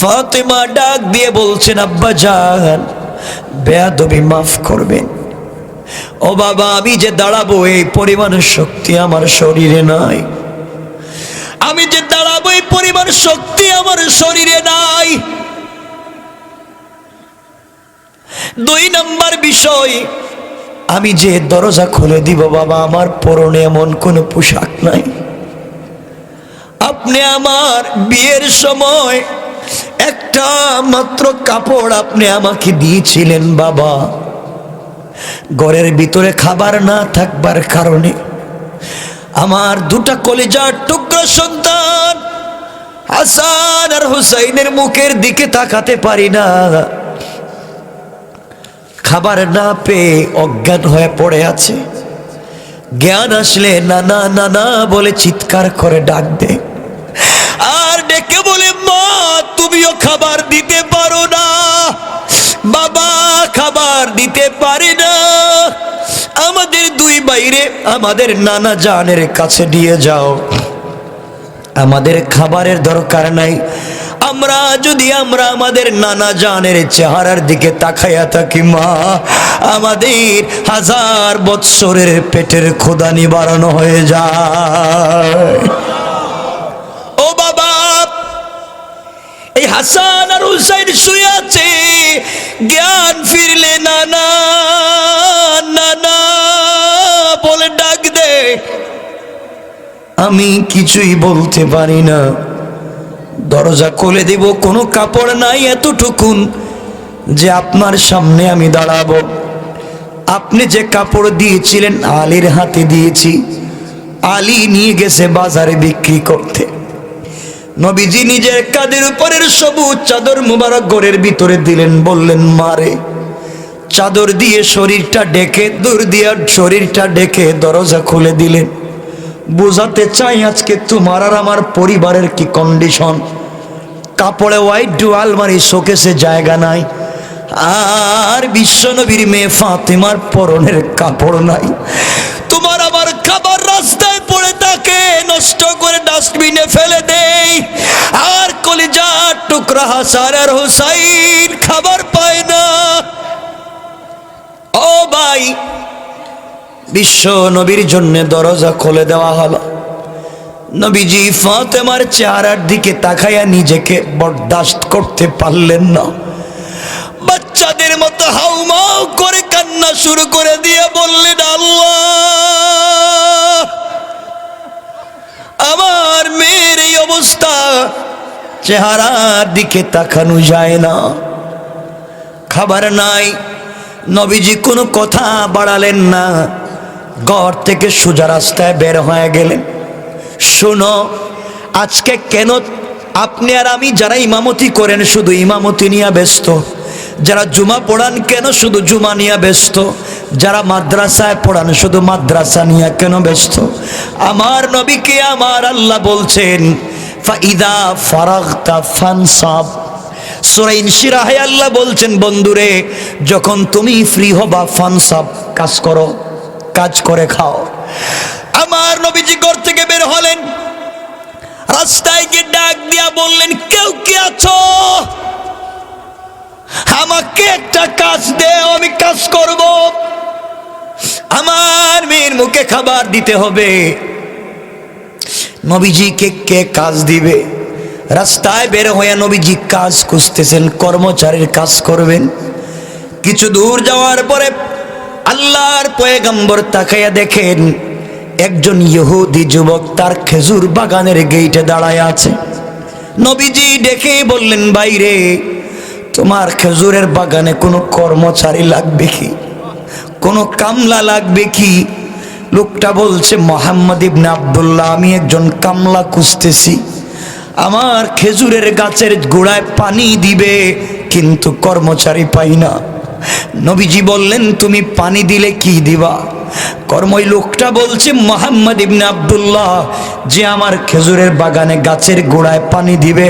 ফাতেমা ডাক দিয়ে বলছেন, আব্বা জান বেয়াদবি মাফ করবেন। ও বাবা, আমি যে দাঁড়াবো এই পরিমাণ শক্তি আমার শরীরে নাই। আমি যে দাঁড়াবো এই পরিমাণ শক্তি আমার শরীরে নাই। 2 নাম্বার বিষয়, আমি যে দরজা খুলে দিব বাবা, আমার পরনে এমন কোনো পোশাক নাই। আপনি আমার বিয়ের সময় একটা মাত্র কাপড় আপনি আমাকে দিয়েছিলেন বাবা। ঘরের ভিতরে খাবার না থাকবার কারণে আমার 2টা কলিজার টুকরা সন্তান হাসান আর হুসাইনের মুখের দিকে তাকাতে পারি না। খাবার না পেয়ে অজ্ঞান হয়ে পড়ে আছে। জ্ঞান আসলে নানা নানা বলে চিৎকার করে ডাক দে, আর ডেকে বলে, মা তুমিও খাবার দিতে পারো না, বাবা খাবার দিতে পারে না, আমাদের 2 বাইরে আমাদের নানা জানের কাছে নিয়ে যাও, আমাদের খাবারের দরকার নাই। আমরা যদি আমাদের নানা জানের চেহারার দিকে তাকাইয়া থাকি মা, আমাদের 1000 বৎসরের পেটের ক্ষুধা নিবারণ হয়ে যায়। ও বাবা, এই হাসান আর হুসাইন শুয়ে আছে, জ্ঞান ফিরলে নানা নানা বলে ডাক দে। আমি কিছুই বলতে পারি না। দরজা খুলে দিব, কোনো কাপড় নাই এতটুকুন যে আপনার সামনে আমি দাঁড়াবো। আপনি যে কাপড় দিয়েছিলেন আলীর হাতে দিয়েছি, আলী নিয়ে গেছে বাজারে বিক্রি করতে। নবীজি নিজের কাঁধের উপরের সবুজ চাদর মুবারক ঘরের ভিতরে দিলেন, বললেন মারে চাদর দিয়ে শরীরটা ঢেকে, দূর দিয়ে শরীরটা ঢেকে দরজা খুলে দিলেন। বুঝাতে চাই আজকে তোমার আর আমার পরিবারের কি কন্ডিশন। কাপড়ে হোয়াইট আলমারি শোকেসে জায়গা নাই, আর বিশ্বনবীর মেয়ে ফাতেমার পরনের কাপড় নাই। তোমার আমার খাবার রাস্তায় পড়ে থাকে, নষ্ট করে ডাস্টবিনে ফেলে দেই, আর কলিজার টুকরা হাসান আর হুসাইন খাবার পায় না। ও ভাই, বিশ্ব নবীর জন্য দরজা খুলে দেওয়া হলো। নবীজি ফাতেমার চেহারার দিকে তাকাইয়া নিজেকে বরদাস্ত করতে পারলেন না। বাচ্চাদের মতো হাউমাউ করে কান্না শুরু করে দিয়ে বললেন, আল্লাহ আমার মেয়ের এই অবস্থা, চেহারার দিকে তাকানো যায় না, খাবার নাই। নবীজি কোনো কথা বাড়ালেন না, ঘর থেকে সোজা রাস্তায় বের হয়ে গেলেন। শোনো, আজকে কেন আপনি আর আমি যারা ইমামতি করেন শুধু ইমামতি নিয়ে ব্যস্ত, যারা জুমা পড়ান কেন শুধু জুমা নিয়ে ব্যস্ত, যারা মাদ্রাসায় পড়ান শুধু মাদ্রাসা নিয়ে কেন ব্যস্ত? আমার নবীকে আমার আল্লাহ বলছেন, ফাইদা ফারাগতা ফানসাব। সূরা ইনশিরাহে আল্লাহ বলছেন, বন্ধুরে যখন তুমি ফ্রি হবা ফানসাব, কাজ করো, কাজ করে খাও। আমার নবীজি ঘর থেকে বের হলেন, রাস্তায় গিয়ে ডাক দিয়া বললেন, কেউ কি আছো? আমাকে একটা কাজ দেও, আমি কাজ করব। আমার মেয়ের মুখে খাবার দিতে হবে। নবীজিকে কে কাজ দিবে? রাস্তায় বের হয়ে নবীজি কাজ খুঁজতেছেন, কর্মচারীর কাজ করবেন। কিছু দূর যাওয়ার পরে আল্লাহর পয়গম্বর তাকাইয়া দেখেন একজন ইহুদি যুবক তার খেজুর বাগানের গেটে দাঁড়ায় আছে। নবীজি ডেকে বললেন, বাইরে তোমার খেজুরের বাগানে কোনো কর্মচারী লাগবে কি, কোনো কামলা লাগবে কি? লোকটা বলছে, মুহাম্মদ ইবনে আব্দুল্লাহ, আমি একজন কামলা খুঁজতেছি। আমার খেজুরের গাছের গোড়ায় পানি দিবে, কিন্তু কর্মচারী পাই না। নবীজি বললেন, তুমি পানি দিলে কি দিবা? কর্মই লোকটা বলছে, মুহাম্মদ ইবনে আব্দুল্লাহ, যে আমার খেজুরের বাগানে গাছের গোড়ায় পানি দিবে,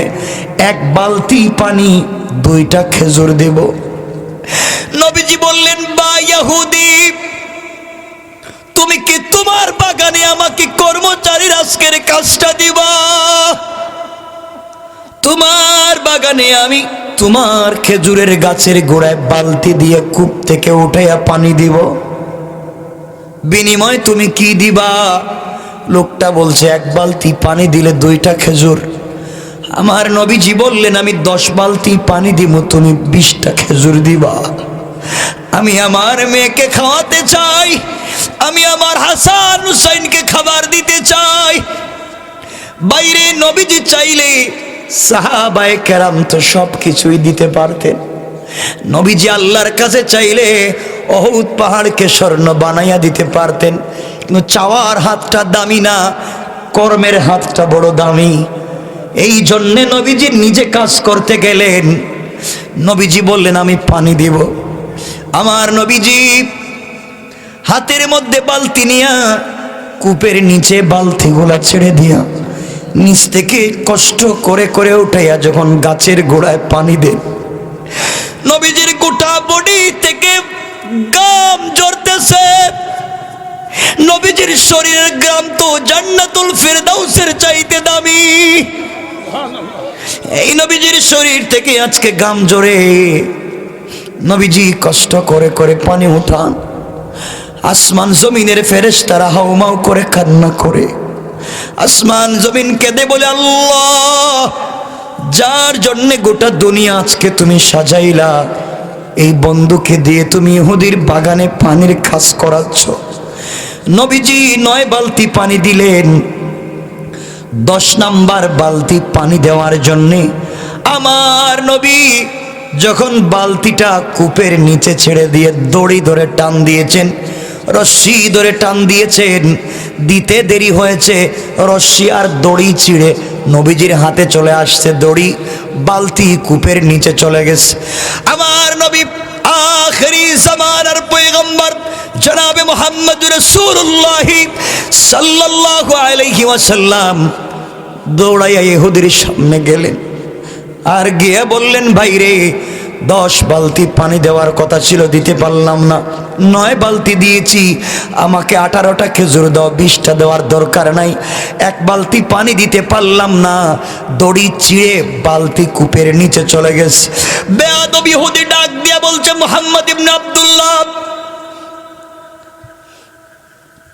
1 বালতি পানি 2টা খেজুর দেব। নবীজি বললেন, বা ইহুদি, তুমি কি তোমার বাগানে আমাকে কর্মচারীর আজকের কাজটা দিবা? তোমার বাগানে আমি তোমার খেজুরের গাছের গোড়ায় বালতি দিয়ে কূপ থেকে উঠাইয়া পানি দিব, বিনিময় তুমি কি দিবা? লোকটা বলছে, এক বালতি পানি দিলে 2টা খেজুর। আমার নবীজি বললেন, আমি 10 বালতি পানি দিব, তুমি 20টা খেজুর দিবা। আমি আমার মেয়েকে খাওয়াতে চাই, আমি আমার হাসান হুসাইনকে খাবার দিতে চাই। বাইরে নবীজি চাইলে সাহাবায়ে কেরাম তো সব কিছুই দিতে পারতেন। নবীজি আল্লাহর কাছে চাইলে অহুদ পাহাড়কে স্বর্ণ বানাইয়া দিতে পারতেন, কিন্তু চাওয়ার হাতটা দামি না, কর্মের হাতটা বড় দামি। এই জন্যে নবীজি নিজে কাজ করতে গেলেন। নবীজি বললেন, আমি পানি দিব। আমার নবীজি হাতের মধ্যে বালতি নিয়া কূপের নিচে বালতিগুলা ছেড়ে দিয়া নিচ থেকে কষ্ট করে করে উঠাইয়া যখন গাছের গোড়ায় পানি দেন, নবীজির গোটা বডি থেকে গাম ঝরতেছে। নবীজির শরীরের গ্রাম তো জান্নাতুল ফেরদাউসের চাইতে দামি। এই নবীজির শরীর থেকে আজকে গাম ঝরে। নবীজি কষ্ট করে করে পানি উঠান। আসমান জমিনের ফেরেশতারা হাউমাউ করে কান্না করে। আসমান জমিন কেঁদে বলে, আল্লাহ, যার জন্যে গোটা দুনিয়া আজকে তুমি সাজাইলা, এই বন্ধুকে দিয়ে তুমি ইহুদির বাগানে পানির খাস করাচ্ছ। নবীজি 9 বালতি পানি দিলেন। 10 নাম্বার বালতি পানি দেওয়ার জন্যে আমার নবী যখন বালতিটা কূপের নিচে ছেড়ে দিয়ে দড়ি ধরে টান দিয়েছেন, রশ্মি ধরে টান দিয়েছেন, দিতে দেরি হয়েছে, রশ্মি আর দড়ি ছিঁড়ে নবীজির হাতে চলে আসছে দড়ি, বালতি কূপের নিচে চলে গেছে। আমার নবী আখেরি জামানার পয়গম্বর জনাবে মুহাম্মদুর রাসূলুল্লাহ সাল্লাল্লাহু আলাইহি ওয়াসাল্লাম দৌড়াইয়া ইহুদির সামনে গেলেন আর গিয়ে বললেন, ভাইরে, 10 বালতি পানি দেওয়ার কথা ছিল, দিতে পারলাম না, 9 বালতি দিয়েছি, আমাকে 18টা খেজুর দাও, 20টা দেওয়ার দরকার নাই, 1 বালতি পানি দিতে পারলাম না, দড়ি ছিঁড়ে বালতি কূপের নিচে চলে গেছে। বেয়াদব ইহুদি ডাক দিয়া বলছে, মুহাম্মদ ইবনে আব্দুল্লাহ,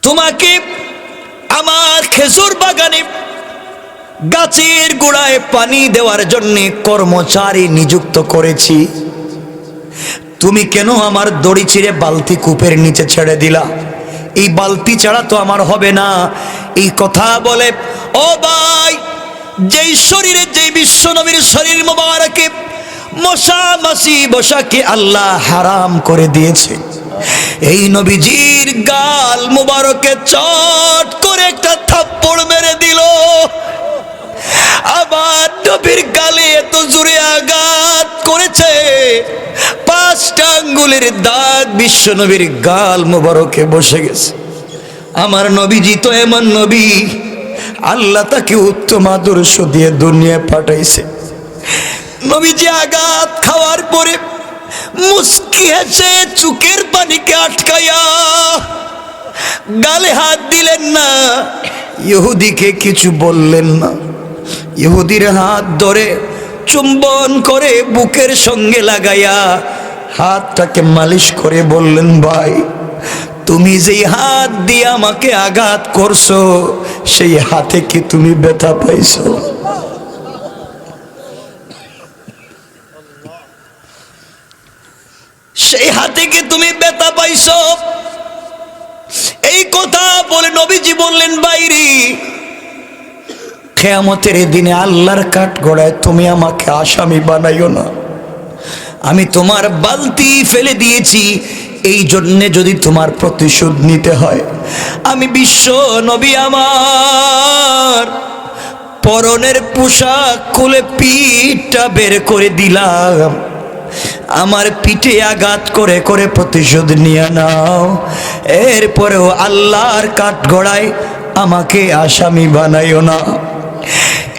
তোমাকে আমার খেজুর বাগানে গাছের গোড়ায় পানি দেওয়ার জন্য কর্মচারী নিযুক্ত করেছি, তুমি কেন আমার দড়ি ছিঁড়ে বালতি কূপের নিচে ছেড়ে দিলা? এই বালতি ছাড়া তো আমার হবে না। এই কথা বলে, ও ভাই, যেই শরীরে, যেই বিশ্ব নবীর শরীর মোবারকে মশা মাছি বসাকে আল্লাহ হারাম করে দিয়েছে, এই নবীজির গাল মুবারকে চট করে একটা থাপ্পড় মেরে দিল। আবার নবীর গালে এত জোরে আঘাত করেছে, 5টা আঙ্গুলের দাগ বিশ্ব নবীর গাল মুবারকে বসে গেছে। আমার নবীজি তো এমন নবী, আল্লাহ তাকে উত্তম আদর্শ দিয়ে দুনিয়ায় পাঠাইছে। নবীজি আঘাত খাওয়ার পরে মুস্কি হেসে চোখের পানিকে আটকাইয়া গালে হাত দিলেন না, ইহুদিকে কিছু বললেন না। ইহুদির হাত ধরে চুম্বন করে বুকের সঙ্গে লাগাইয়া হাতটাকে মালিশ করে বললেন, ভাই, তুমি যেই হাত দিয়ে আমাকে আঘাত করছো, সেই হাতে কি তুমি ব্যথা পাইছো? সেই হাতে কি তুমি ব্যথা পাইছো? এই কথা বলে নবীজি বললেন, বাইরে, কিয়ামতের দিনে আল্লাহর কাঠগড়ায় তুমি আমাকে আসামি বানাইও না। আমি তোমার বালতি ফেলে দিয়েছি, এই জন্যে যদি তোমার প্রতিশোধ নিতে হয়, আমি বিশ্ব নবী আমার পরনের পোশাক খুলে পিঠটা বের করে দিলাম, আমার পিঠে আঘাত করে করে প্রতিশোধ নিয়ে নাও। এরপরেও আল্লাহর কাঠগড়ায় আমাকে আসামি বানাইও না।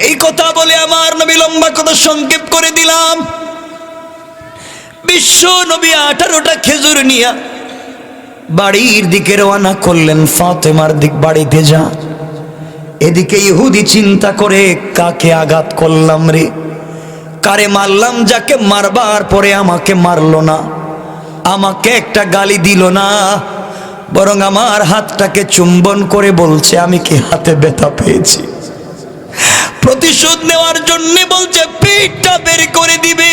এই কথা বলে আমার নবী লম্বা কথা সংক্ষেপ করে দিলাম। বিশ্ব নবী 18টা খেজুর নিয়ে বাড়ির দিকে রওনা করলেন। ফাতেমার দিক বাড়িতে যা। এদিকে ইহুদি চিন্তা করে, কাকে আঘাত করলাম রে, কারে মারলাম, যাকে মারবার পরে আমাকে মারলো না, আমাকে একটা গালি দিল না, বরং আমার হাতটাকে চুম্বন করে বলছে আমি কি হাতে ব্যথা পেয়েছি। প্রতিশোধ নেওয়ার জন্য বলছে পিঠটা বের করে দিবে।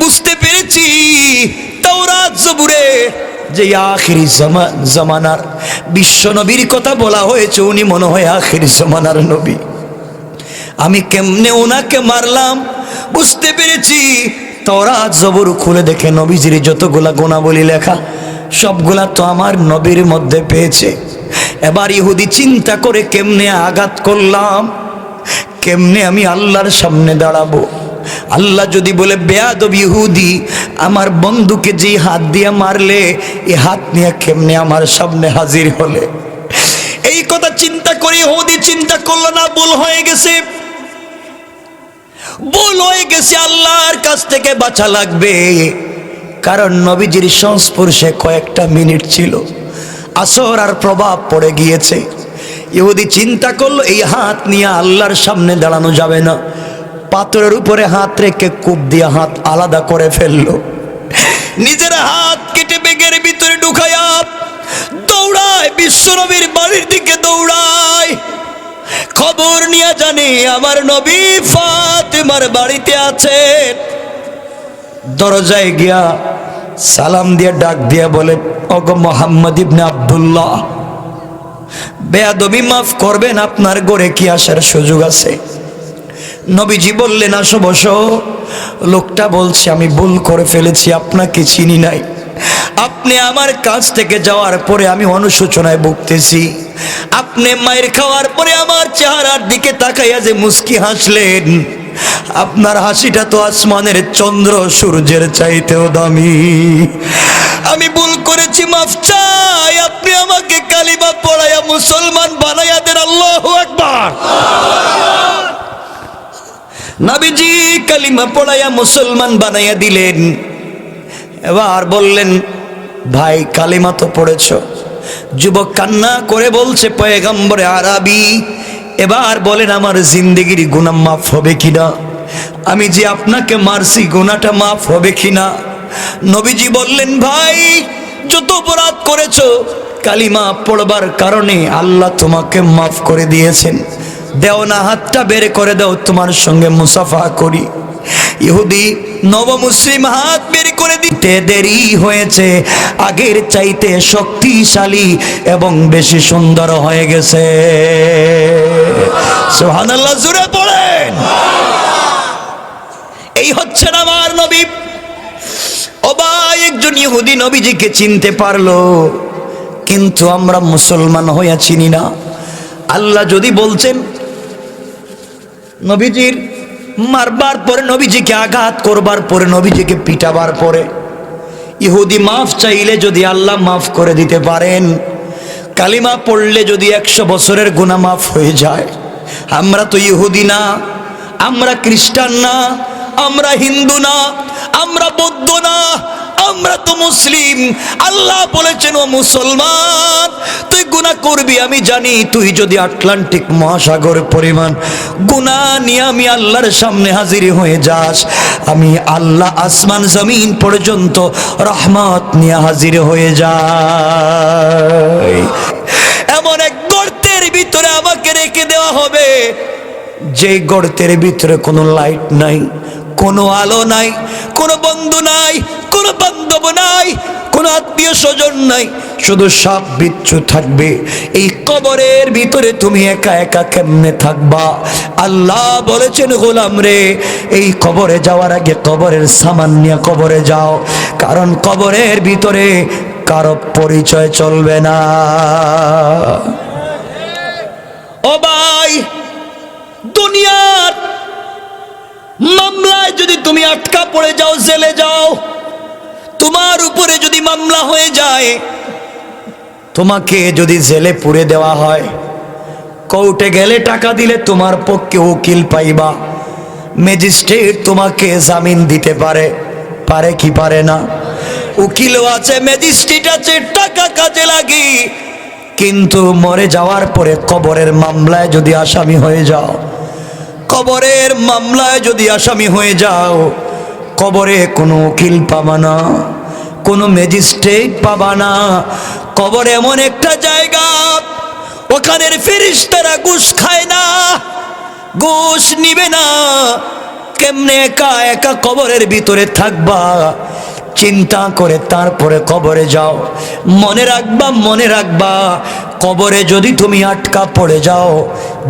বুঝতে পেরেছি তাওরাত জবুরে যে আখিরি জামানার বিশ্ব নবীর কথা বলা হয়েছে, উনি মনে হয় আখিরি জামানার নবী। আমি কেমনে ওনাকে মারলাম বুঝতে পেরেছি। তাওরাত জবুর খুলে দেখে নবীজির যতগুলা গুণাবলী লেখা সবগুলা তো আমার নবীর মধ্যে পেয়েছে। এবার ইহুদি চিন্তা করে কেমনে আঘাত করলাম, কেমনে আমি আল্লাহর সামনে দাঁড়াবো। আল্লাহ যদি বলে বেয়াদব ইহুদি, আমার বন্ধুকে যে হাত দিয়ে মারলে এই হাত নিয়ে কেমনে আমার সামনে হাজির হলে। এই কথা চিন্তা করে ইহুদি চিন্তা করলো না, ভুল হয়ে গেছে, ভুল হয়ে গেছে, আল্লাহর কাছ থেকে বাঁচা লাগবে। কারণ নবীজির সংস্পর্শে কয়েকটা মিনিট ছিল, আসর আর প্রভাব পড়ে গিয়েছে। ইহুদি চিন্তা করলো এই হাত নিয়ে আল্লাহর সামনে দাঁড়ানো যাবে না। পাথরের উপরে হাত রেখে কূপ দিয়ে হাত আলাদা করে ফেললো। নিজের হাত কেটে ব্যাগের ভিতরে ঢুকায়া দৌড়ায় বিশ্বনবীর বাড়ির দিকে দৌড়ায়। খবর নিয়ে জানে আমার নবী ফাতেমার বাড়িতে আছে। দরজায় গিয়া সালাম দিয়ে ডাক দিয়া বলে, ওগো মোহাম্মদ ইবনে আব্দুল্লাহ, বেয়াদবি মাফ করবেন, আপনার ঘরে কি আসার সুযোগ আছে? নবীজি বললেন আসো বসো। লোকটা বলছে আমি ভুল করে ফেলেছি, আপনাকে চিনি নাই। আপনি আমার কাছ থেকে যাওয়ার পরে আমি অনুশোচনায় ভুগতেছি। আপনি মায়ের খাওয়ার পরে আমার চেহারার দিকে তাকাইয়া যে মুস্কি হাসলেন, আপনার হাসিটা তো আসমানের চন্দ্র সূর্যের চাইতেও দামি। আমি ভুল করেছি, মাফ চাই। আপনি আমাকে কালিমা পড়াইয়া মুসলমান বানাইয়া দেন। আল্লাহু আকবার। নবীজি কালিমা পড়াইয়া মুসলমান বানাইয়া দিলেন। এবার বললেন ভাই কালিমা তো পড়েছ। যুবক কান্না করে বলছে পয়গম্বরে আরবি, এবার বলেন আমার জিন্দেগির গুনাহ মাফ হবে কিনা? আমি যে আপনাকে মারছি গুনাহটা মাফ হবে কিনা? নবীজি বললেন ভাই যত অপরাধ করেছো কালিমা পড়বার কারণে আল্লাহ তোমাকে মাফ করে দিয়েছেন। দেও না, হাতটা বের করে দাও, তোমার সঙ্গে মুসাফা করি। ইহুদি নবমুসলিম হাত বের করে দিতে দেরি হয়েছে, আগের চাইতে শক্তিশালী এবং বেশি সুন্দর হয়ে গেছে। সুবহানাল্লাহ, জোরে পড়েন। এই হচ্ছেন আমার নবী। ও ভাই, একজন ইহুদি নবীজিকে চিনতে পারলো, কিন্তু আমরা মুসলমান হইয়া চিনি না। আল্লাহ যদি বলছেন নবীজির মারবার পরে, নবীজিকে আঘাত করবার পরে, নবীজিকে পিটাবার পরে ইহুদি মাফ চাইলে যদি আল্লাহ মাফ করে দিতে পারেন, কালিমা পড়লে যদি 100 বছরের গুনাহ মাফ হয়ে যায়। আমরা তো ইহুদি না, আমরা খ্রিস্টান না, আমরা হিন্দু না, আমরা বৌদ্ধ না, আমরা তো মুসলিম। আল্লাহ বলেছেন ও মুসলমান তুই গুনাহ করবি, আমি জানি। তুই যদি আটলান্টিক মহাসাগর পরিমাণ গুনাহ নিয়ে আমি আল্লাহর সামনে হাজির হয়ে যাস, আমি আল্লাহ আসমান জমিন পর্যন্ত রহমত নিয়ে হাজির হয়ে যাই। এমন এক গর্তের ভিতরে আমাকে রেখে দেওয়া হবে, যে গর্তের ভিতরে কোনো লাইট নাই, কোনো আলো নাই, কোনো বন্ধু নাই, কোনো বান্ধব নাই, কোনো আত্মীয় স্বজন নাই, শুধু সাপ বিচ্ছু থাকবে। এই কবরের ভিতরে তুমি একা একা কেমনে থাকবা? আল্লাহ বলেছেন গোলাম রে, এই কবরে যাওয়ার আগে কবরের সামান নিয়ে কবরে যাও, কারণ কবরের ভিতরে কারো পরিচয় চলবে না। ও ভাই, দুনিয়ার মামলায় যদি তুমি আটকা পড়ে যাও, জেলে যাও, তোমার উপরে যদি মামলা হয়ে যায়, তোমাকে যদি জেলে পুরে দেওয়া হয়, কোর্টে গেলে টাকা দিলে তোমার পক্ষে উকিল পাইবা। ম্যাজিস্ট্রেট তোমাকে জামিন দিতে পারে, পারে কি পারে না? উকিলও আছে, ম্যাজিস্ট্রেট আছে, টাকা কাজে লাগি। কিন্তু মরে যাওয়ার পরে কবরের মামলায় যদি আসামি হয়ে যাও, কবরের মামলায় যদি আসামি হয়ে যাও, কবরে কোনো উকিল পাবা না, কোনো ম্যাজিস্ট্রেট পাবা না। কবর এমন একটা জায়গা, ওখানের ফেরেশতারা ঘুষ খায় না, ঘুষ নিবে না। কেমনে একা একা কবরের ভিতরে থাকবা, চিন্তা করে তারপরে কবরে যাও। মনে রাখবা, মনে রাখবা, কবরে যদি তুমি আটকা পড়ে যাও,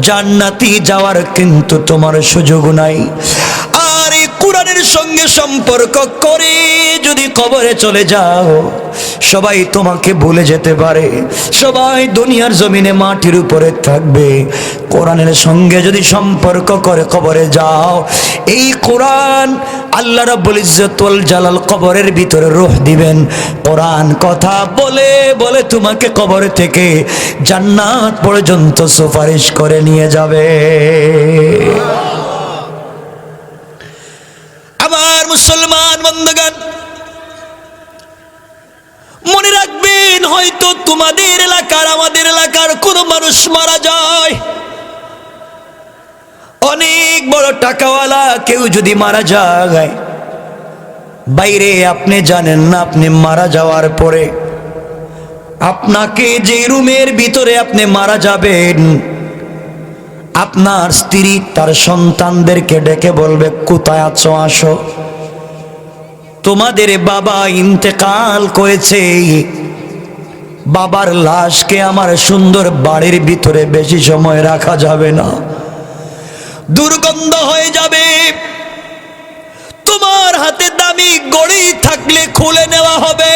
জান্নাতি যাওয়ার কিন্তু তোমার সুযোগ নাই। আর এই কোরআনের সঙ্গে সম্পর্ক করে যদি কবরে চলে যাও, সবাই তোমাকে ভুলে যেতে পারে, সবাই দুনিয়ার জমিনে মাটির উপরে থাকবে। কোরআনের সঙ্গে যদি সম্পর্ক করে কবরে যাও, এই কোরআন আল্লাহ রাব্বুল ইজ্জত ওয়াল জালাল কবরের ভিতরে রূহ দিবেন। কোরআন কথা বলে বলে তোমাকে কবর থেকে জান্নাত পর্যন্ত সুপারিশ করে নিয়ে যাবে। আমার মুসলমান বন্ধুগণ, মনে রাখবেন, হয়তো তোমাদের এলাকার আমাদের এলাকার কোনো মানুষ মারা যায়, অনেক বড় টাকাওয়ালা কেউ যদি মারা যায়, বাইরে আপনি জানেন না, আপনি মারা যাওয়ার পরে আপনাকে যে রুমের ভিতরে আপনি মারা যাবেন, আপনার স্ত্রী তার সন্তানদেরকে ডেকে বলবে, কোথায় আছো, আসো, তোমাদের বাবা ইন্তেকাল করেছে, বাবার লাশকে আমার সুন্দর বাড়ির ভিতরে বেশি সময় রাখা যাবে না, দুর্গন্ধ হয়ে যাবে। তোমার হাতে দামি ঘড়ি থাকলে খুলে নেওয়া হবে,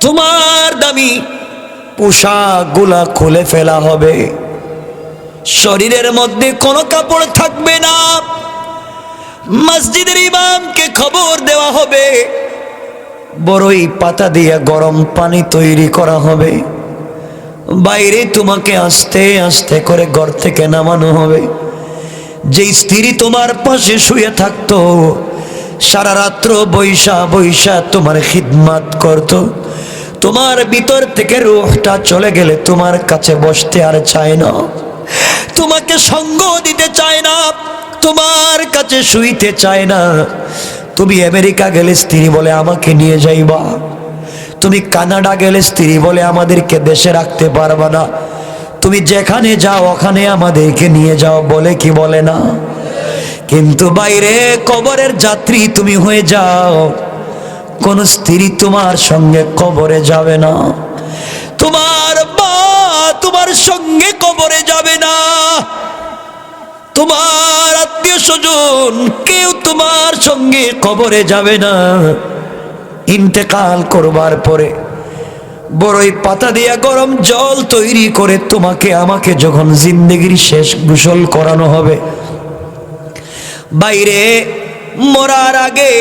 তোমার দামি পোশাকগুলা খুলে ফেলা হবে, শরীরের মধ্যে কোনো কাপড় থাকবে না। মসজিদের ইমামকে খবর দেওয়া হবে, বড়ই পাতা দিয়ে গরম পানি তৈরি করা হবে, বাইরে তোমাকে আস্তে আস্তে করে ঘর থেকে নামানো হবে। যে স্ত্রী তোমার পাশে শুয়ে থাকতো, সারা রাত্র বৈশা বৈশা তোমার খিদমত করত, তোমার ভিতর থেকে রূহটা চলে গেলে তোমার কাছে বসতে আর চায় না, তোমাকে সঙ্গ দিতে চায় না, তোমার কাছে শুইতে চায় না। তুমি আমেরিকা গেলে স্ত্রী বলে আমাকে নিয়ে যাইবা, তুমি কানাডা গেলে স্ত্রী বলে আমাদেরকে দেশে রাখতে পারবা না, তুমি যেখানে যাও ওখানে আমাদেরকে নিয়ে যাও, বলে কি বলে না? কিন্তু বাইরে কবরের যাত্রী তুমি হয়ে যাও, কোন স্ত্রী তোমার সঙ্গে কবরে যাবে না, তোমার মা তোমার সঙ্গে কবরে যাবে না, তোমার আত্মীয় স্বজন কেউ তোমার সঙ্গে কবরে যাবে না। ইন্তেকাল করবার পরে বড়ই পাতা দিয়া গরম জল তৈরি করে তোমাকে আমাকে যখন জিন্দেগির শেষ গোসল করানো হবে, বাইরে মরার আগে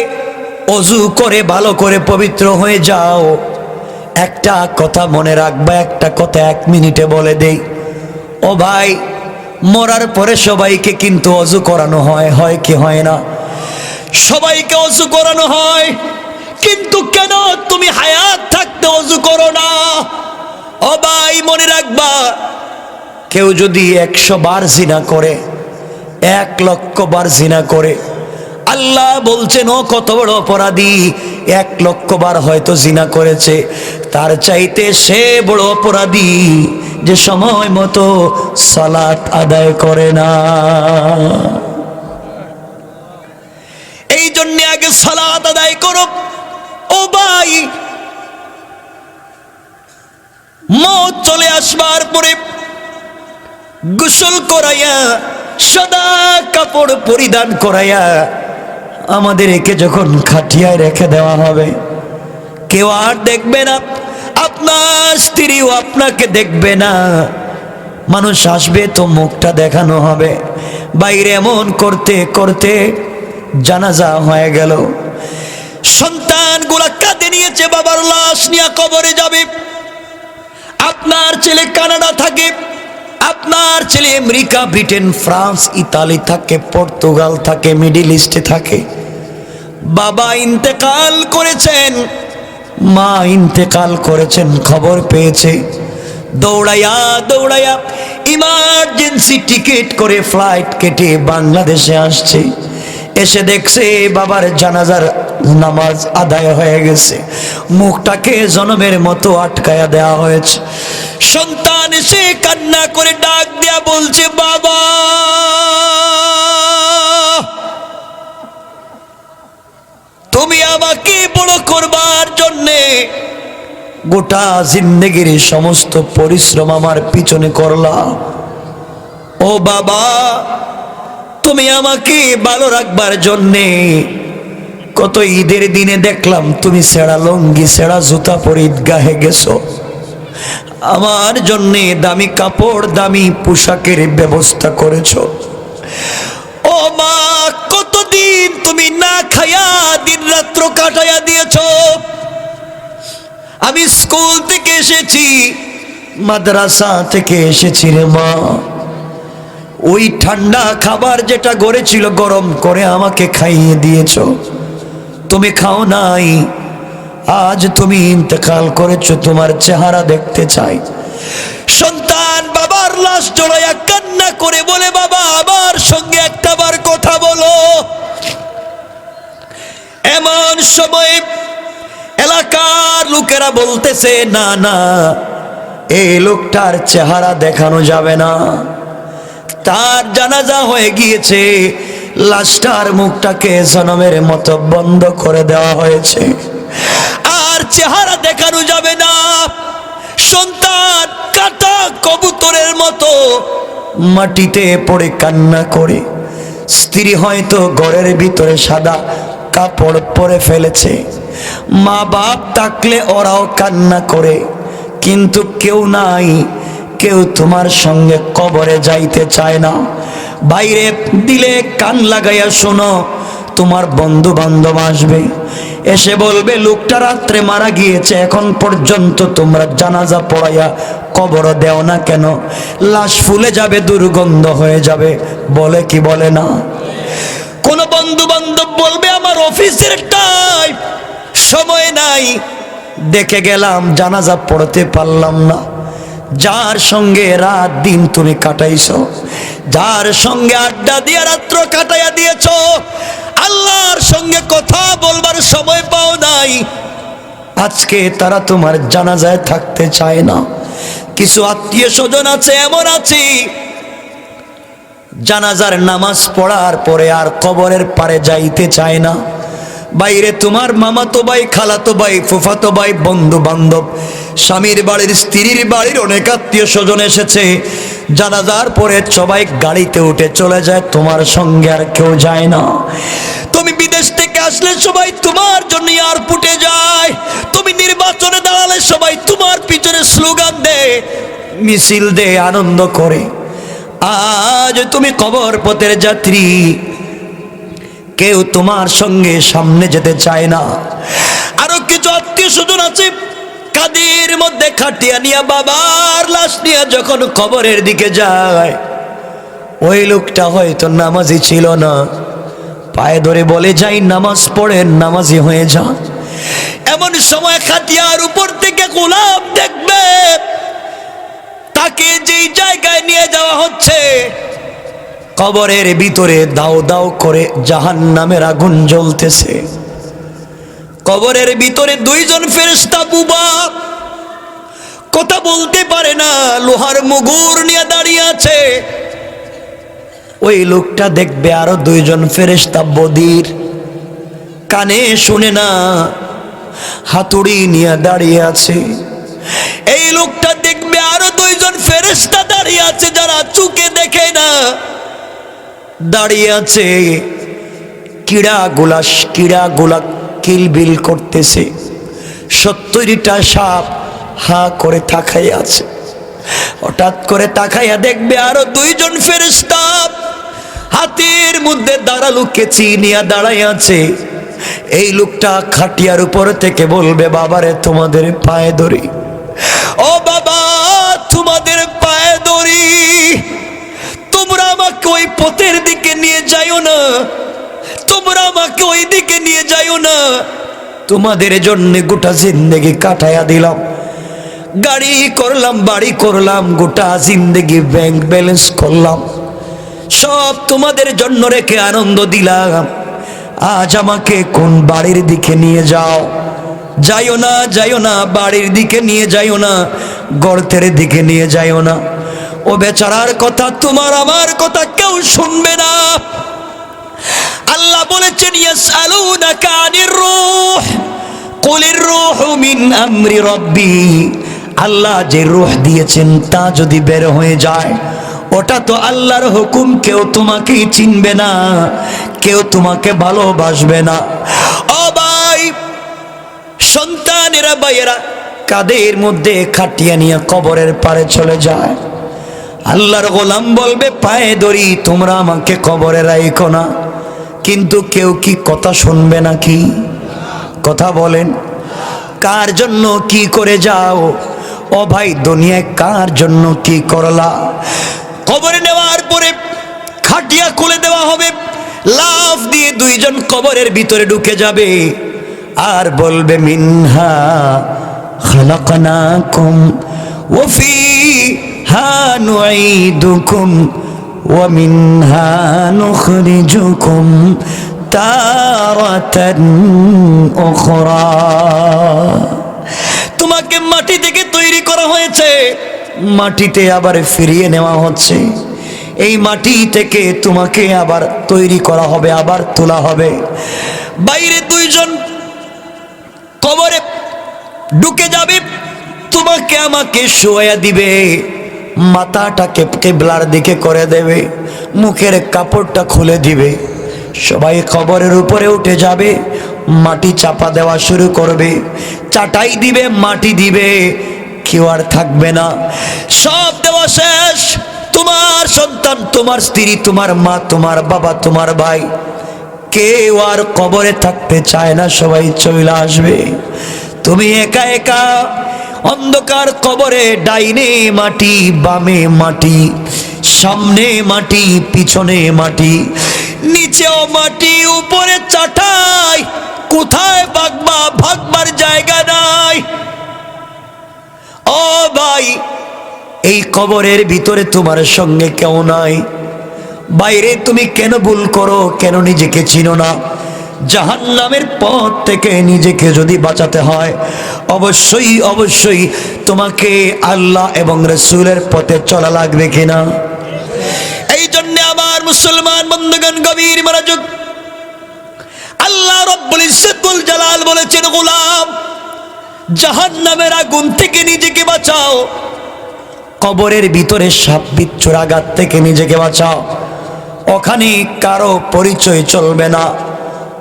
অজু করে ভালো করে পবিত্র হয়ে যাও। একটা কথা মনে রাখবা, একটা কথা 1 মিনিটে বলে দেই। ও ভাই, মরার পরে সবাইকে কিন্তু অজু করানো হয়, হয় কি হয় না? সবাইকে অজু করানো হয়, কিন্তু কেন তুমি হায়াত থাকতে অজু করো না? ও ভাই মনে রাখবা, কেউ যদি 100 বার জিনা করে, 1 লক্ষ বার জিনা করে, আল্লাহ বলছেন ও কত বড় অপরাধী, 1 লক্ষ বার হয়তো জিনা করেছে, তার চাইতে সে বড় অপরাধী যে সময় মতো সালাত আদায় করে না। এই জন্য আগে সালাত আদায় করো। ও ভাই, মওত চলে আসবার পরে গোসল করাইয়া সাদা কাপড় পরিধান করাইয়া আমাদের একে যখন খাটিয়ায় রেখে দেওয়া হবে, কেউ আর দেখবে না, আপনার স্ত্রীও আপনাকে দেখবে না, মানুষ আসবে তো মুখটা দেখানো হবে। বাইরে এমন করতে করতে জানাজা হয়ে গেল, সন্তানগুলা কাঁদে নিয়েছে, বাবার লাশ নিয়ে কবরে যাবে। আপনার ছেলে কানাডা থাকে, আপনার ছেলে আমেরিকা, ব্রিটেন, ফ্রান্স, ইতালি থাকে, পর্তুগাল থাকে, মিডল ইস্টে থাকে। বাবা ইন্তেকাল করেছেন, মা ইন্তেকাল করেছেন, খবর পেয়েছে, দৌড়াইয়া দৌড়াইয়া ইমার্জেন্সি টিকিট করে ফ্লাইট কেটে বাংলাদেশে আসছে। এসে দেখছে বাবার জানাজার নামাজ আদায় হয়ে গেছে, মুখটাকে জনমের মতো আটকায়া দেওয়া হয়েছে। সন্তান এসে কান্না করে ডাক দিয়া বলছে, বাবা তুমি আমাকে বড় করবার জন্যে গোটা জিন্দেগির সমস্ত পরিশ্রম আমার পিছনে করলা। ও বাবা তুমি আমাকে ভালো রাখবার জন্যে কত ঈদের দিনে দেখলাম তুমি ছেঁড়া লুঙ্গি ছেঁড়া জুতা পরে ঈদগাহে গেছো, আমার জন্যে দামি কাপড় দামি পোশাকের ব্যবস্থা করেছো। ও মা কতদিন তুমি না খায়া দিন রাত্র কাটাইয়া দিয়েছো। আমি স্কুল থেকে এসেছি, মাদ্রাসা থেকে এসেছি রে মা, ওই ঠান্ডা খাবার যেটা ঘরে ছিল গরম করে আমাকে খাইয়ে দিয়েছো, তুমি খাও নাই। আজ তুমি ইন্তেকাল করেছো, তোমার চেহারা দেখতে চাই। সন্তান বাবার লাশ জড়াইয়া কান্না করে বলে, বাবা আমার সঙ্গে একটাবার কথা বলো। এমন সময় এলাকার লোকেরা বলতেছে, না না এই লোকটার চেহারা দেখানো যাবে না, তার জানাজা হয়ে গিয়েছে, লাশটার মুখটাকে জনমের মতো বন্ধ করে দেওয়া হয়েছে, আর চেহারা দেখানো যাবে না। সন্তান কাটা কবুতরের মতো মাটিতে পড়ে কান্না করে, স্ত্রী হয়তো ঘরের ভিতরে সাদা কাপড় পরে ফেলেছে, মা বাপ থাকলে ওরাও কান্না করে, কিন্তু কেউ নাই, কেউ তোমার সঙ্গে কবরে যাইতে চায় না। বাইরে দিলে কান লাগাইয়া শোনো, তোমার বন্ধু বান্ধব আসবে, এসে বলবে লোকটা রাত্রে মারা গিয়েছে, এখন পর্যন্ত তোমরা জানাজা পড়াইয়া কবর দেও না কেন, লাশ ফুলে যাবে, দুর্গন্ধ হয়ে যাবে, বলে কি বলে না? কোন বন্ধু বান্ধব বলবে আমার অফিসের টাইম, সময় নাই, দেখে গেলাম জানাজা পড়তে পারলাম না। যার সঙ্গে রাত দিন তুমি কাটাইছো, যার সঙ্গে আড্ডা দিয়ে রাত্র কাটাইয়া দিয়েছো, আল্লাহর সঙ্গে কথা বলবার সময় পাও নাই, আজকে তারা তোমার জানাজায় থাকতে চায় না। কিছু আত্মীয় স্বজন আছে, এমন আছে জানাজার নামাজ পড়ার পরে আর কবরের পারে যাইতে চায় না। বাইরে তোমার মামাতো ভাই, খালাতো ভাই, ফুফাতো ভাই, বন্ধু বান্ধব, স্বামীর বাড়ির স্ত্রীর বাড়ির অনেক আত্মীয় স্বজন এসেছে, জানাজার পরে সবাই গাড়িতে উঠে চলে যায়, তোমার সঙ্গে আর কেউ যায় না। তুমি বিদেশ থেকে আসলে সবাই তোমার জন্য এয়ারপোর্টে যায়, তুমি নির্বাচনে দাঁড়ালে সবাই তোমার পিছনে স্লোগান দেয়, মিছিল দেয়, আনন্দ করে। আজ তুমি কবর পথের যাত্রী, কেউ তোমার সঙ্গে সামনে যেতে চায় না। আরো কিছু আত্মীয় স্বজন আছে, কাঁধের মধ্যে খাটিয়া নিয়ে বাবার লাশ নিয়ে যখন কবরের দিকে যায়, ওই লোকটা হয়তো নামাজি ছিল না, পায়ে ধরে বলে যাই নামাজ পড়েন, নামাজি হয়ে যান। এমন সময় খাটিয়ার উপর থেকে গোলাপ দেখবে, তাকে যেই জায়গায় নিয়ে যাওয়া হচ্ছে, কবরের ভিতরে দাও দাও করে জাহান্নামের আগুন জ্বলতেছে। কবরের ভিতরে দুইজন ফেরেশতা বুবা, কথা বলতে পারে না, লোহার মুগুর নিয়ে দাঁড়িয়ে আছে। ওই লোকটা দেখবে আরো দুইজন ফেরেশতা বদির, কানে শুনে না, হাতুড়ি নিয়ে দাঁড়িয়ে আছে। এই লোকটা দেখবে আরো দুইজন ফেরেশতা দাঁড়িয়ে আছে, যারা চোখে দেখে না, দাঁড়িয়ে আছে, কিড়া গুলা কিলবিল করতেছে। 70টা সাপ হা করে তাকাইয়া আছে। হঠাৎ করে তাকাইয়া দেখবে আরো দুইজন ফেরেশতা হাতের মধ্যে দাঁড়ালো কেচি নিয়ে দাঁড়াই আছে। এই লোকটা খাটিয়ার উপর থেকে বলবে, বাবারে তোমাদের পায়ে ধরি, ও বাবা তোমাদের পায়ে ধরি, তোমরা আমাকে ওই পথের দিকে নিয়ে যাইও না, তোমরা আমাকে ওই দিকে নিয়ে যাইও না, তোমাদের জন্য গোটা জিন্দেগি কাটাইয়া দিলাম, গাড়ি করলাম, বাড়ি করলাম, গোটা জিন্দেগি ব্যাংক ব্যালেন্স করলাম, সব তোমাদের জন্য রেখে আনন্দ দিলাম। আজ আমাকে কোন বাড়ির দিকে নিয়ে যাও? যাইও না, যাইও না, বাড়ির দিকে নিয়ে যাইও না, গর্তের দিকে নিয়ে যাইও না। ও বেচারার কথা, তোমার আমার কথা কেউ শুনবে না। আল্লাহ বলেছেন ইয়াসআলুনাকা আনির রূহ কুলির রূহু মিন আমরি রাব্বি। আল্লাহ যে রূহ দিয়েছেন তা যদি বের হয়ে যায়, ওটা তো আল্লাহর হুকুম, কেউ তোমাকে চিনবে না, কেউ তোমাকে ভালোবাসবে না। ও ভাই, সন্তানেরা, ভাইয়েরা কাদের মধ্যে খাটিয়া নিয়ে কবরের পারে চলে যায়। আল্লাহর গোলাম বলবে পায়ে ধরি, তোমরা আমাকে কবরে রাখো না। কিন্তু কেউ কি কথা শুনবে নাকি? কথা বলেন, কার জন্য কি করে যাও? ও ভাই, দুনিয়ায় কার জন্য কি করলা? কবরে নেওয়ার পরে খাটিয়া খুলে দেওয়া হবে, লাফ দিয়ে দুইজন কবরের ভিতরে ঢুকে যাবে আর বলবে মিনহা খালাকনাকুম ওয়া ফিহা নুঈদুকুম ওয়া মিনহা নুখরিজুকুম তারাতান উখরা। তোমাকে মাটি থেকে তৈরি করা হয়েছে, মাটিতে আবার ফিরিয়ে নেওয়া হচ্ছে। এই মাটি থেকে তোমাকে আবার তৈরি করা হবে, আবার তোলা হবে। বাইরে দুইজন কবরে ঢুকে যাবে, তোমাকে আমাকে শোয়া দিবে, মাথাটাকে কিবলার দিকে করে দেবে, মুখের কাপড়টা খুলে দিবে। সবাই কবরের উপরে উঠে যাবে, মাটি চাপা দেওয়া শুরু করবে, চাটাই দিবে, মাটি দিবে, কেউ আর থাকবে না। সব দেওয়া শেষ, তোমার সন্তান, তোমার স্ত্রী, তোমার মা, তোমার বাবা, তোমার ভাই, কেউ আর কবরে থাকতে চায় না, সবাই চলে আসবে। তুমি একা একা অন্ধকার কবরে, ডাইনে মাটি, বামে মাটি, সামনে মাটি, পিছনে মাটি, নিচেও মাটি, উপরে চাটাই, কোথায় ভাগবা? ভাগবার জায়গা নাই। ও ভাই, এই কবরের ভিতরে তোমার সঙ্গে কেউ নাই। বাইরে তুমি কেন ভুল করো? কেন নিজেকে চিনো না? জাহান্নামের পথ থেকে নিজেকে যদি বাঁচাতে হয়, অবশ্যই অবশ্যই তোমাকে আল্লাহ এবং রাসূলের পথে চলা লাগবে কিনা? এই জন্য আমার মুসলমান বন্ধুগণ, গভীর মনোযোগ। আল্লাহ রাব্বুল ইজ্জতুল জালাল বলেছেন, গোলাম, জাহান্নামের আগুন থেকে নিজেকে বাঁচাও, কবরের ভিতরে সাপ বিচ্ছুর আঘাত থেকে নিজেকে বাঁচাও। ওখানে কারো পরিচয় চলবে না,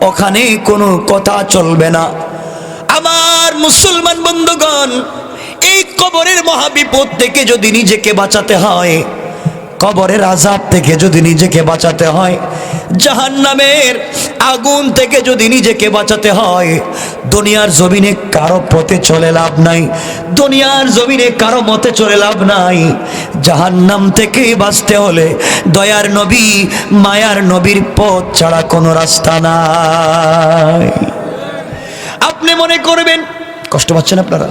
ওখানে কোনো কথা চলবে না। আমার মুসলমান বন্ধুগণ, এই কবরের মহাবিপদ থেকে যদি নিজেকে বাঁচাতে হয়, কবরের আযাব থেকে যদি নিজেকে বাঁচাতে হয়, জাহান্নামের আগুন থেকে যদি নিজেকে বাঁচাতে হয়, দুনিয়ার জমিনে কারো পথে চলে লাভ নাই, দুনিয়ার জমিনে কারো মতে চলে লাভ নাই। জাহান্নাম থেকে বাঁচতে হলে দয়ার নবী, মায়ার নবীর পথ ছাড়া কোনো রাস্তা নাই। আপনি মনে করবেন, কষ্ট পাচ্ছেন আপনারা?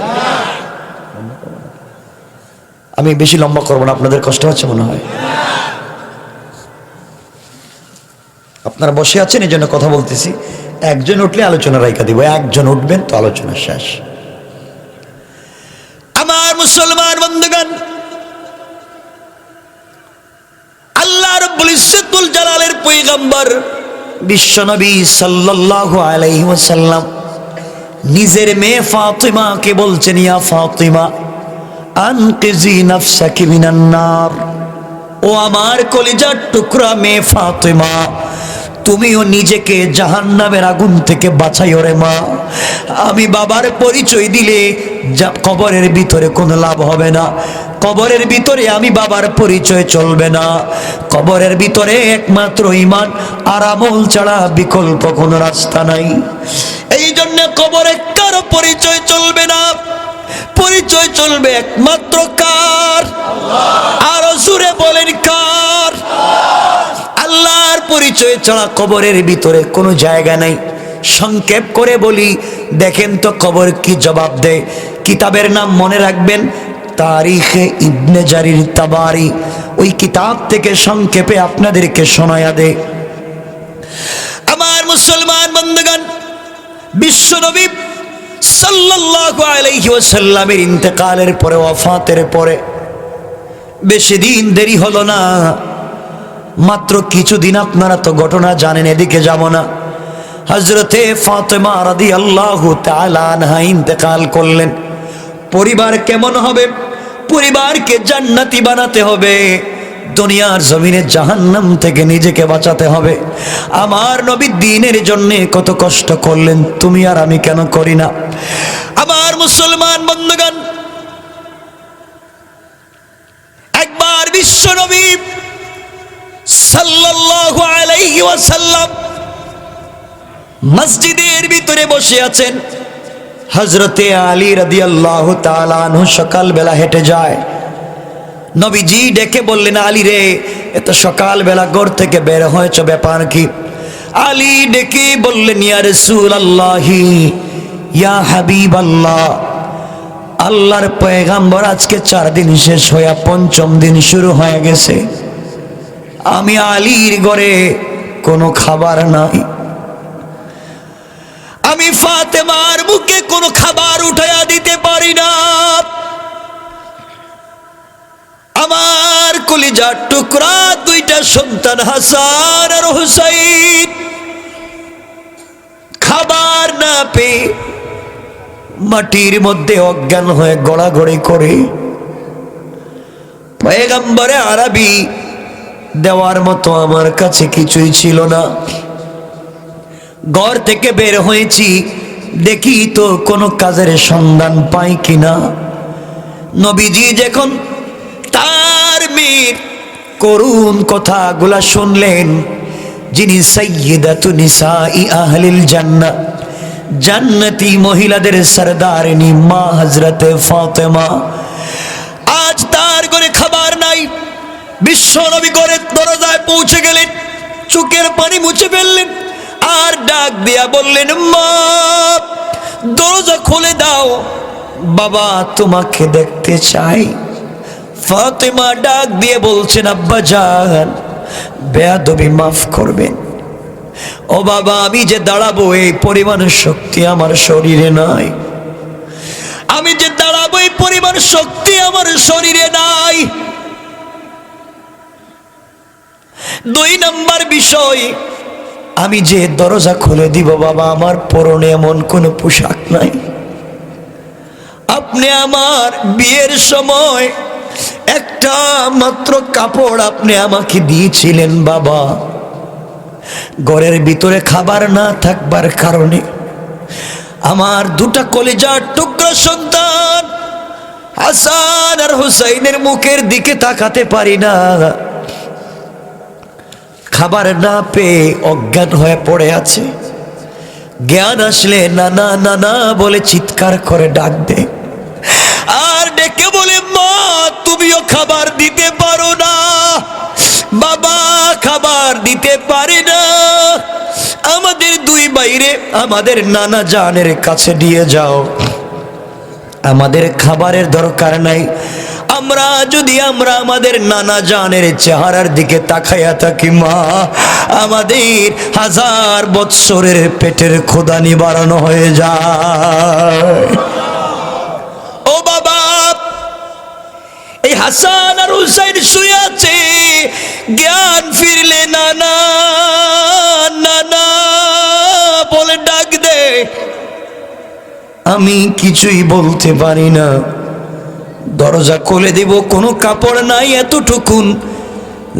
আমি বেশি লম্বা করবো না, আপনাদের কষ্ট হচ্ছে মনে হয়। আপনারা বসে আছেন এই জন্য কথা বলতেছি, একজন উঠলে আলোচনা রাইখা দিব, একজন উঠবেন তো আলোচনা শেষ। আমার মুসলমান বন্ধুগণ, আল্লাহ রাব্বুল ইজ্জতুল জালালের পয়গম্বর বিশ্বনবী সাল্লাল্লাহু আলাইহি ওয়াসাল্লাম নিজের মেয়ে ফাতিমাকে বলছেন, ইয়া ফাতিমা আনকিজি নাফসাকি মিনান নার। ও আমার কলিজার টুকরা মেয়ে ফাতিমা, তুমিও নিজেকে জাহান্নামের আগুন থেকে বাঁচাইও রে মা। আমি বাবার পরিচয় দিলে কবরের ভিতরে কোনো লাভ হবে না, কবরের ভিতরে আমি বাবার পরিচয় চলবে না। কবরের ভিতরে একমাত্র ঈমান আর আমল ছাড়া বিকল্প কোনো রাস্তা নাই। এই জন্য কবরে কারো পরিচয় চলবে না, পরিচয় চলবে একমাত্র কার? আর জোরে বলেন কার? আল্লাহর পরিচয় ছাড়া কবরের ভিতরে কোনো জায়গা নাই। সংক্ষেপ করে বলি, দেখেন তো কবর কি জবাব দেয়। কিতাবের নাম মনে রাখবেন, তারিখে ইবনে জারির তাবারি। ওই কিতাব থেকে সংক্ষেপে আপনাদেরকে শোনায়া দে। আমার মুসলমান বন্ধুগণ, বিশ্বনবী সাল্লাল্লাহু আলাইহি ওয়াসাল্লামের ইন্তেকালের পরে, ওয়াফাতের পরে বেশি দিন দেরি হলো না, মাত্র কিছুদিন। আপনারা তো ঘটনা জানেন, এদিকে যাব না। হযরতে ফাতেমা রাদিয়াল্লাহু তাআলা আনহা ইন্তেকাল করলেন। পরিবার কেমন হবে? পরিবারকে জান্নাতি বানাতে হবে, দুনিয়ার জমিনে জাহান্নাম থেকে নিজেকে বাঁচাতে হবে। আমার নবী দ্বীনের জন্য কত কষ্ট করলেন, তুমি আর আমি কেন করি না? আমার মুসলমান বন্ধুগণ, একবার বিশ্ব নবী সাল্লাল্লাহু আলাইহি ওয়াসাল্লাম মসজিদের ভিতরে বসে আছেন। হযরতে আলী রাদিয়াল্লাহু তাআলা আনহু সকালবেলা হেঁটে যায়। নবীজি ডেকে বললেন, আলী রে, এত সকালবেলা ঘর থেকে বের হয়েছ, ব্যাপার কি? আলী ডেকে বললেন, ইয়া রাসূলুল্লাহি, ইয়া হাবিবাল্লাহ, আল্লাহর পয়গম্বর আজকে 4 দিন শেষ হয়ে 5ম দিন শুরু হয়ে গেছে। আমি আলীর ঘরে কোনো খাবার নাই, আমি ফাতেমার মুখে কোনো খাবার উঠাইয়া দিতে পারি না। আমার কলিজার টুকরা 2টা সন্তান হাসান আর হুসাইন খাবার না পেয়ে মাটির মধ্যে অজ্ঞান হয়ে গড়াগড়ি করে। পয়গম্বরে আরবি দেওয়ার মতো আমার কাছে কিছুই ছিল না। ঘর থেকে বের হয়েছি, দেখি তো কোনো কাজের সন্ধান পাই কিনা। নবীজি যখন তার মেয়ের করুণ কথাগুলা শুনলেন, যিনি সাইয়্যিদাতু নিসাই আহলিল জান্নাহ, জান্নাতি মহিলাদের সরদারিনী মা হযরতে ফাতেমা, আজ তার ঘরে খাবার নাই। বিশ্ব নবী ঘরের দরজায় পৌঁছে গেলেন, চোখের পানি মুছে ফেললেন, আর ডাক দিয়া বললেন, মা দরজা খুলে দাও, বাবা তোমাকে দেখতে চাই। ফাতেমা ডাক দিয়ে বলছেন, আব্বা জান, বেয়াদবি মাফ করবেন। ও বাবা, আমি যে দাঁড়াবো এই পরিমাণ শক্তি আমার শরীরে নাই, আমি যে দাঁড়াবো এই পরিমাণ শক্তি আমার শরীরে নাই। 2 নম্বর বিষয়, আমি যে দরজা খুলে দিব বাবা, আমার পরনে এমন কোনো পোশাক নাই। আপনি আমার বিয়ের সময় একটা মাত্র কাপড় আপনি আমাকে দিয়েছিলেন বাবা। ঘরের ভিতরে খাবার না থাকবার কারণে আমার 2টা কলিজার টুকরা সন্তান হাসান আর হুসাইনের মুখের দিকে তাকাতে পারি না। খাবার না পেয়ে অজ্ঞান হয়ে পড়ে আছে। জ্ঞান আসলে নানা নানা বলে চিৎকার করে ডাক দে, আর ডেকে বলে, মা তুমিও খাবার দিতে পারো না, বাবা খাবার দিতে পারে না, আমাদের 2 ভাইরে আমাদের নানা জানের কাছে দিয়ে যাও, আমাদের খাবারের দরকার নাই। আমরা যদি আমাদের নানা জানের চেহারার দিকে তাকাইয়া থাকি, মা আমাদের 1000 বৎসরের পেটের ক্ষুধা নিবারণ হয়ে যায়। ও বাবা, এই হাসান আর হুসাইন শুয়ে আছে, জ্ঞান ফিরলে নানা নানা বলে ডাক দে। আমি কিছুই বলতে পারি না, দরজা খুলে দেব, কোনো কাপড় নাই এতটুকুন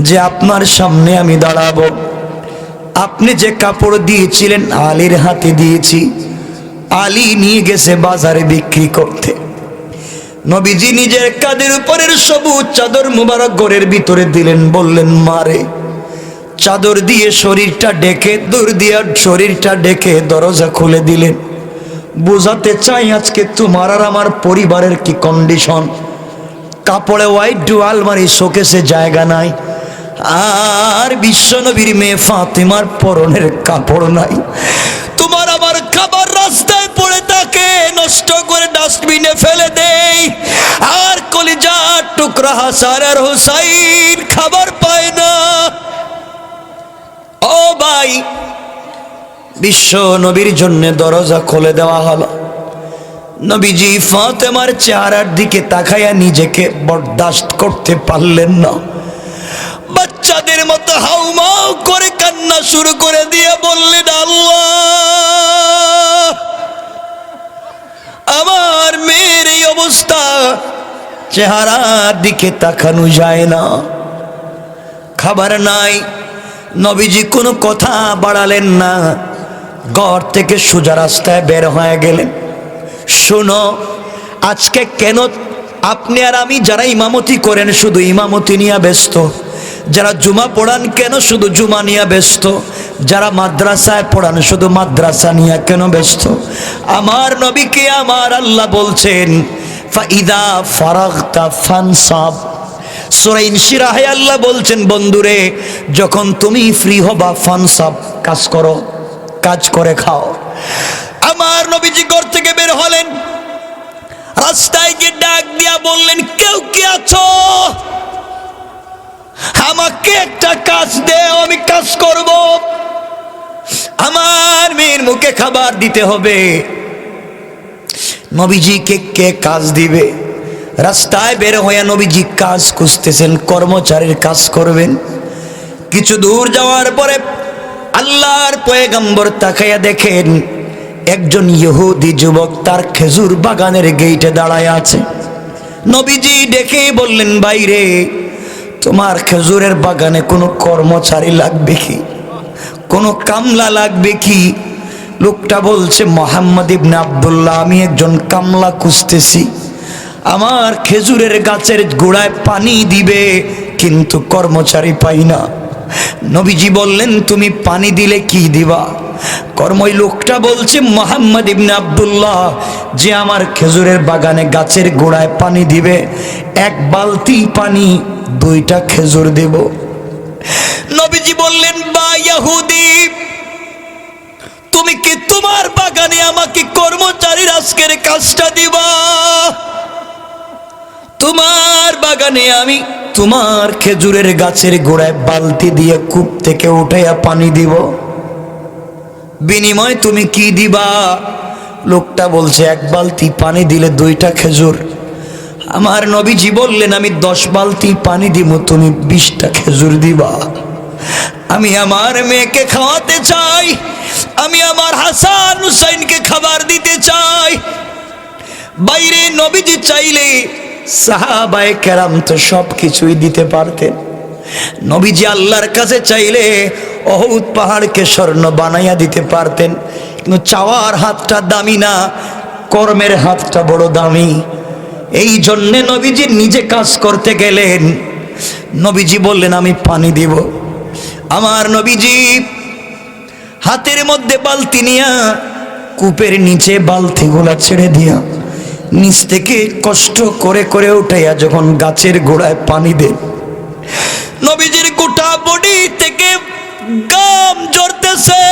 যে আপনার সামনে আমি দাঁড়াবো। আপনি যে কাপড় দিয়েছিলেন আলীর হাতে দিয়েছি, আলী নিয়ে গেছে বাজারে বিক্রি করতে। নবীজি নিজের কাঁধের উপরের সবুজ চাদর মুবারক ঘরের ভিতরে দিলেন, বললেন, মারে চাদর দিয়ে শরীরটা ডেকে, দূর দিয়ে শরীরটা ডেকে দরজা খুলে দিলেন। বোঝাতে চাই আজকে তোমার আর আমার পরিবারের কি কন্ডিশন। কাপড়ে হোয়াইট আলমারি শোকেসে জায়গা নাই, আর বিশ্বনবীর মেয়ে ফাতেমার পরনের কাপড় নাই। তোমার রাস্তায় পড়ে থাকে নষ্ট করে ডাস্টবিনে ফেলে দেই, আর কলিজার টুকরা হাসান আর হুসাইন খাবার পায় না। ও ভাই, বিশ্ব নবীর জন্য দরজা খুলে দেওয়া হলো। নবীজি ফাতেমার চেহারার দিকে তাকায়া নিজেকে বরদাস্ত করতে পারলেন না, বাচ্চাদের মতো হাউমাউ করে কান্না শুরু করে দিয়ে বললেন, আল্লাহ, আমার মেয়ের এই অবস্থা, চেহারার দিকে তাকানো যায় না, খাবার নাই। নবীজি কোনো কথা বাড়ালেন না, ঘর থেকে সোজা রাস্তায় বের হয়ে গেলেন। শোনো, আজকে কেন আপনি আর আমি যারা ইমামতি করেন শুধু ইমামতি নিয়ে ব্যস্ত, যারা জুমা পড়ান কেন শুধু জুমা নিয়ে ব্যস্ত, যারা মাদ্রাসায় পড়ান শুধু মাদ্রাসা নিয়ে কেন ব্যস্ত? আমার নবীকে আমার আল্লাহ বলছেন, ফাইদা ফারাগতা ফানসাব। সূরা ইনশিরাহে আল্লাহ বলছেন, বন্ধুরে, যখন তুমি ফ্রি হবা, ফানসাব, কাজ করো, কাজ করে খাও। আমার নবীজি ঘর থেকে বের হলেন, রাস্তায় গিয়ে ডাক দিয়া বললেন, কেউ কি আছো? আমাকে একটা কাজ দেও, আমি কাজ করব। আমার মেয়ের মুখে খাবার দিতে হবে। নবীজিকে কে কাজ দিবে? রাস্তায় বের হয়ে নবীজি কাজ খুঁজতেছেন, কর্মচারীর কাজ করবেন। কিছু দূর যাওয়ার পরে আল্লাহর পয়গম্বর তাকায়া দেখেন একজন ইহুদি যুবক তার খেজুর বাগানের গেইটে দাঁড়ায় আছে। নবীজি দেখে বললেন, বাইরে, তোমার খেজুরের বাগানে কোনো কর্মচারী লাগবে কি, কোনো কামলা লাগবে কি? লোকটা বলছে, মুহাম্মদ ইবনে আব্দুল্লাহ, আমি একজন কামলা খুঁজতেছি, আমার খেজুরের গাছের গোড়ায় পানি দিবে, কিন্তু কর্মচারী পাই না। নবীজি বললেন, তুমি পানি দিলে কি দিবা? কর্মই লোকটা বলছে, মুহাম্মদ ইবনে আব্দুল্লাহ, যে আমার খেজুরের বাগানে গাছের গোড়ায় পানি দিবে, এক বালতি পানি 2টা খেজুর দেব। নবীজি বললেন, বা ইহুদি, তুমি কি তোমার বাগানে আমাকে কর্মচারীর আজকের কাজটা দিবা? তোমার বাগানে আমি তোমার খেজুরের গাছের গোড়ায় বালতি দিয়ে কূপ থেকে উঠাইয়া পানি দিব, বিনিময় তুমি কি দিবা? লোকটা বলছে, এক বালতি পানি দিলে 2টা খেজুর। আমার নবীজি বললেন, আমি 10 বালতি পানি দিব, তুমি 20টা খেজুর দিবা। আমি আমার মেয়েকে খাওয়াতে চাই, আমি আমার হাসান হুসাইনকে খাবার দিতে চাই। বাইরে নবীজি চাইলে সাহাবায়ে কেরাম তো সব কিছুই দিতে পারতেন। নবীজি আল্লাহর কাছে চাইলে উহুদ পাহাড়কে স্বর্ণ বানাইয়া দিতে পারতেন, কিন্তু চাওয়ার হাতটা দামি না, কর্মের হাতটা বড় দামি। এই জন্যে নবীজি নিজে কাজ করতে গেলেন। নবীজি বললেন, আমি পানি দিব। আমার নবীজি হাতের মধ্যে বালতি নিয়া কূপের নিচে বালতিগুলা ছেড়ে দিয়া নিচ থেকে কষ্ট করে করে উঠাইয়া যখন গাছের গোড়ায় পানি দেন, নবীজির গোটা বডি থেকে গাম ঝরতেছে।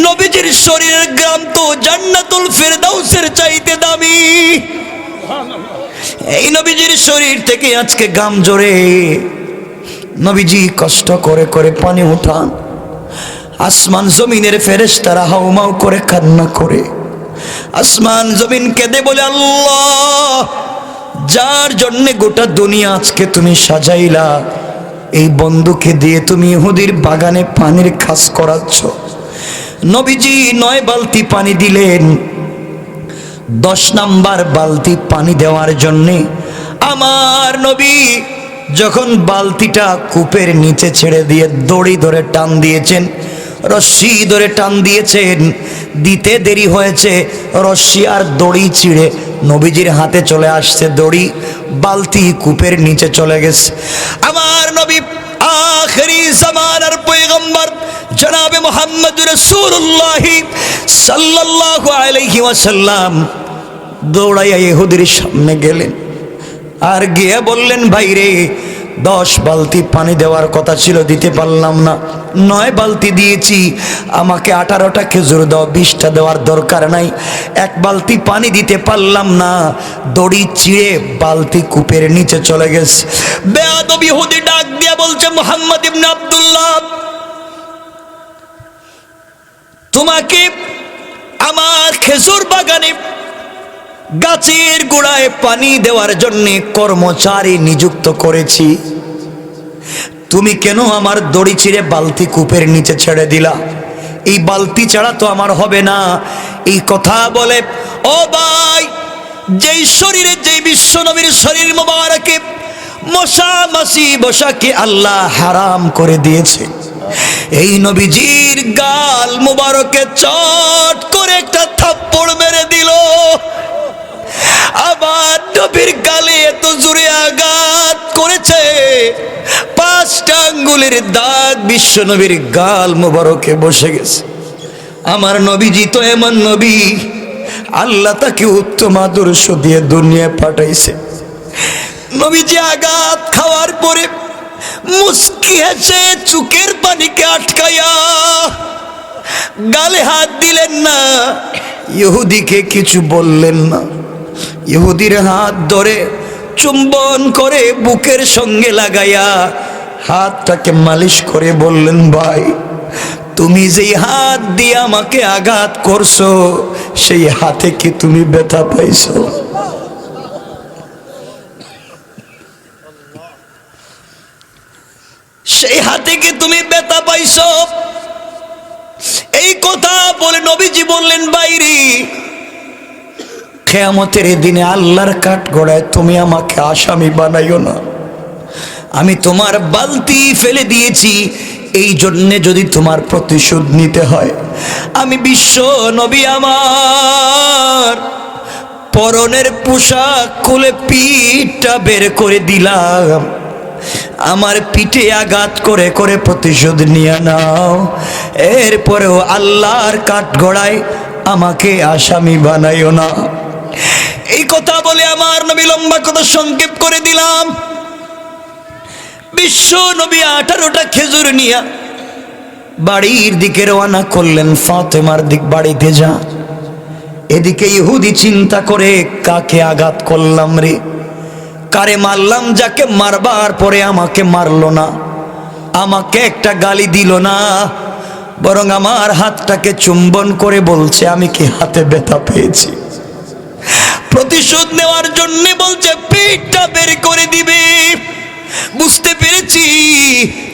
নবীজির শরীরের গ্রাম তো জান্নাতুল ফেরদাউসের চাইতে দামি। এই নবীজির শরীর থেকে আজকে গাম ঝরে। নবীজি কষ্ট করে করে পানি উঠান। আসমান জমিনের ফেরেশতারা হাউমাউ করে কান্না করে। আসমান জমিন কেঁদে বলে, আল্লাহ, যার জন্যে গোটা দুনিয়া আজকে তুমি সাজাইলা, এই বন্ধুকে দিয়ে তুমি ইহুদির বাগানে পানির কাজ করাচ্ছ। নবীজি 9 বালতি পানি দিলেন। 10 নাম্বার বালতি পানি দেওয়ার জন্যে আমার নবী যখন বালতিটা কূপের নিচে ছেড়ে দিয়ে দড়ি ধরে টান দিয়েছেন, রশ্মি ধরে টান দিয়েছেন, দিতে দেরি হয়েছে, রশ্মি আর দড়ি ছিঁড়ে নবীজির হাতে চলে আসছে দড়ি, বালতি কূপের নিচে চলে গেছে। আমার নবী আখেরি জামানার পয়গম্বর জনাবে মুহাম্মদ রাসূলুল্লাহ সাল্লাল্লাহু আলাইহি ওয়াসাল্লাম দৌড়াইয়া ইহুদির সামনে গেলেন আর গিয়ে বললেন, ভাই রে, 10 বালতি পানি দেওয়ার কথা ছিল, দিতে পারলাম না, 9 বালতি দিয়েছি, আমাকে 18টা খেজুর দাও, 20টা দেওয়ার দরকার নাই, 1 বালতি পানি দিতে পারলাম না, দড়ি চিড়ে বালতি কূপের নিচে চলে গেছে। বেয়াদব ইহুদি ডাক দিয়া বলছে, মুহাম্মদ ইবনে আব্দুল্লাহ, তোমাকে আমার খেজুর বাগানে গাছের গোড়ায় পানি দেওয়ার জন্য কর্মচারী নিযুক্ত করেছি, তুমি কেন আমার দড়ি ছিঁড়ে বালতি কূপের নিচে ছেড়ে দিলা? এই বালতি ছাড়া তো আমার হবে না। এই কথা বলে, ও ভাই, যেই শরীরে, যেই বিশ্ব নবীর শরীর মোবারকে মশা মাছি বসাকে আল্লাহ হারাম করে দিয়েছে, এই নবীজির গাল মোবারকে চট করে একটা থাপ্পড় মেরে দিল। আবার নবীর গালে এত জোরে আঘাত করেছে, 5টা আঙ্গুলের দাগ বিশ্ব নবীর গাল মোবারকে বসে গেছে। আমার নবীজি তো এমন নবী, আল্লাহ তাকে উত্তম আদর্শ দিয়ে দুনিয়ায় পাঠাইছে। নবীজি আঘাত খাওয়ার পরে মুস্কি হেসে চোখের পানিকে আটকায়া গালে হাত দিলেন না, ইহুদিকে কিছু বললেন না, ইহুদির হাত ধরে চুম্বন করে বুকের সঙ্গে লাগাইয়া হাতটাকে মালিশ করে বললেন, ভাই, তুমি যেই হাত দিয়ে আমাকে আঘাত করছো, সেই হাতে কি তুমি ব্যথা পাইছো? সেই হাতে কি তুমি ব্যথা পাইছো? এই কথা বলে নবীজি বললেন, বাইরে কিয়ামতের দিনে আল্লাহর কাঠগড়ায় তুমি আমাকে আসামি বানাইও না। আমি তোমার বালতি ফেলে দিয়েছি, এই জন্যে যদি তোমার প্রতিশোধ নিতে হয়, আমি বিশ্ব নবী আমার পরনের পোশাক খুলে পিঠটা বের করে দিলাম, আমার পিঠে আঘাত করে করে প্রতিশোধ নিয়ে নাও, এরপরেও আল্লাহর কাঠগড়ায় আমাকে আসামি বানাইও না। এই কথা বলে আমার নবী লম্বা কথা সংক্ষেপ করে দিলাম। বিশ্ব নবী 18টা খেজুর নিয়ে বাড়ির দিকে রওনা করলেন, ফাতেমার দিক বাড়িতে যা। এদিকে ইহুদি চিন্তা করে, কাকে আঘাত করলাম রে, কারে মারলাম, যাকে মারবার পরে আমাকে মারলো না, আমাকে একটা গালি দিল না, বরং আমার হাতটাকে চুম্বন করে বলছে আমি কি হাতে ব্যথা পেয়েছি। প্রতিশোধ নেওয়ার জন্য বলছে পিঠটা বের করে দিবে। বুঝতে পেরেছি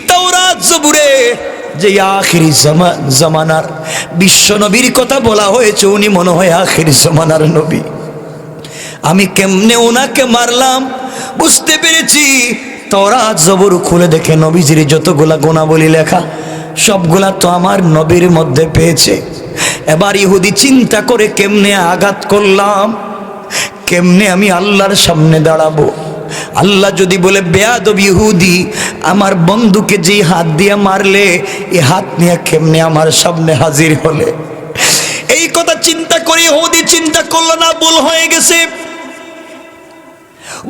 তাওরাত জবুরে যে আখিরি জামানার বিশ্ব নবীর কথা বলা হয়েছে, উনি মনে হয় আখিরি জামানার নবী। আমি কেমনে ওনাকে মারলাম বুঝতে পেরেছি। তাওরাত জবুর খুলে দেখে নবীজির যতগুলা গুণাবলী লেখা, সবগুলা তো আমার নবীর মধ্যে পেয়েছে। এবার ইহুদি চিন্তা করে, কেমনে আঘাত করলাম, কেমনে আমি আল্লাহর সামনে দাঁড়াবো। আল্লাহ যদি বলে, বেয়াদব ইহুদি, আমার বন্ধুকে যেই হাত দিয়ে মারলে, এই হাত নিয়ে কেমনে আমার সামনে হাজির হলে। এই কথা চিন্তা করে ইহুদি চিন্তা করলো না, ভুল হয়ে গেছে,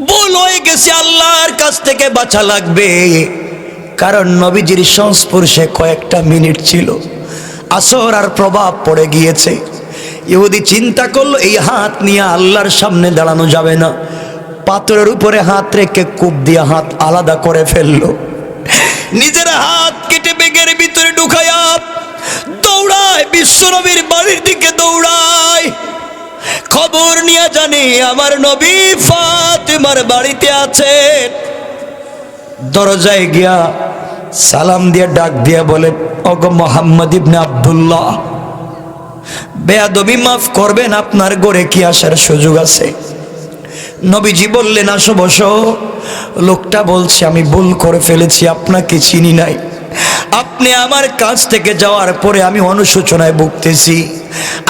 ভুল হয়ে গেছে, আল্লাহর কাছ থেকে বাঁচা লাগবে। কারণ নবীজির সংস্পর্শে কয়েকটা মিনিট ছিল, আসর আর প্রভাব পড়ে গিয়েছে। ইহুদি চিন্তা করলো, এই হাত নিয়ে আল্লাহর সামনে দাঁড়ানো যাবে না। পাথরের উপরে হাত রেখে কূপ দিয়ে হাত আলাদা করে ফেললো। নিজের হাত কেটে ব্যাগের ভিতরে ঢুকায়া দৌড়ায় বিশ্বনবীর বাড়ির দিকে দৌড়ায়। খবর নিয়ে জানে আমার নবী ফাতেমার বাড়িতে আছেন। দরজায় গিয়া সালাম দিয়ে ডাক দিয়া বলে, ওগো মুহাম্মদ ইবনে আব্দুল্লাহ, বেয়াদবি মাফ করবেন, আপনার ঘরে কি আসার সুযোগ আছে? নবীজি বললেন, আসো বসো। লোকটা বলছে, আমি ভুল করে ফেলেছি, আপনাকে চিনি নাই। আপনি আমার কাছ থেকে যাওয়ার পরে আমি অনুশোচনায় ভুগতেছি।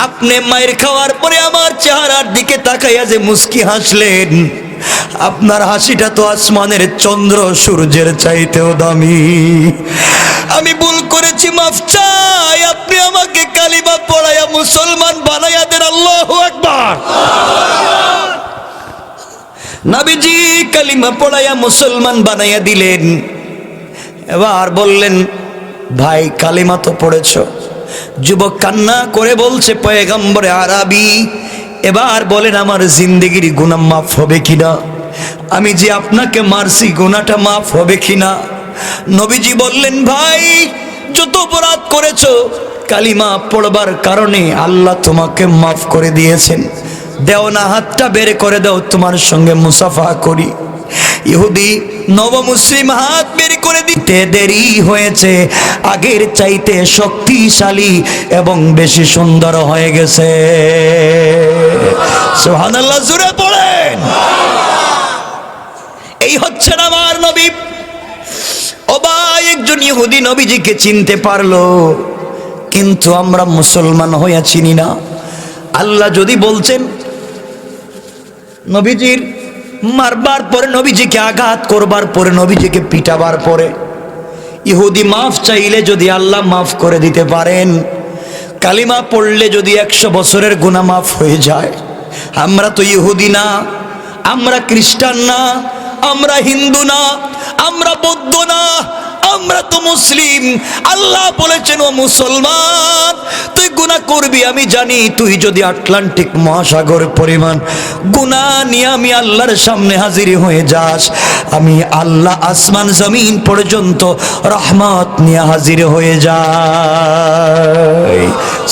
আপনি মায়ের খাওয়ার পরে আমার চেহারার দিকে তাকাইয়া যে মুস্কি হাসলেন, আপনার হাসিটা তো আসমানের চন্দ্র সূর্যের চাইতেও দামি। আমি ভুল করেছি, মাফ চাই। আপনি আমাকে কালিমা পড়াইয়া মুসলমান বানাইয়া দেন। আল্লাহু আকবার। নবীজি কালিমা পড়াইয়া মুসলমান বানাইয়া দিলেন। এবার বললেন, ভাই কালিমা তো পড়েছ। যুবক কান্না করে বলছে, পয়গম্বরে আরবি, এবার বলেন আমার জিন্দেগির গুনাহ মাফ হবে কিনা? আমি যে আপনাকে মারছি গুনাহটা মাফ হবে কিনা? নবীজি বললেন, ভাই যত অপরাধ করেছো কালিমা পড়বার কারণে আল্লাহ তোমাকে মাফ করে দিয়েছেন। দেও না, হাতটা বের করে দাও, তোমার সঙ্গে মুসাফা করি। ইহুদি নবমুসলিম হাত বের করে দিতে দেরি হয়েছে, আগের চাইতে শক্তিশালী এবং বেশি সুন্দর হয়ে গেছে। সুবহানাল্লাহ, জোরে পড়েন। এই হচ্ছেন আমার নবী। ও ভাই, একজন ইহুদি নবীজিকে চিনতে পারলো, কিন্তু আমরা মুসলমান হইয়া চিনি না। আল্লাহ যদি বলছেন নবীজির মারবার পরে, নবীজিকে আঘাত করবার পরে, নবীজিকে পিটাবার পরে ইহুদি মাফ চাইলে যদি আল্লাহ মাফ করে দিতে পারেন, কালিমা পড়লে যদি 100 বছরের গুনাহ মাফ হয়ে যায়, আমরা তো ইহুদি না, আমরা খ্রিস্টান না, আমরা হিন্দু না, আমরা বৌদ্ধ না, আমরা তো মুসলিম। আল্লাহ বলেছেন, ও মুসলমান, তুই গুনাহ করবি আমি জানি। তুই যদি আটলান্টিক মহাসাগর পরিমাণ গুনাহ নিয়ে আমি আল্লাহর সামনে হাজির হয়ে যাস, আমি আল্লাহ আসমান জমিন পর্যন্ত রহমত নিয়ে হাজির হয়ে যাই।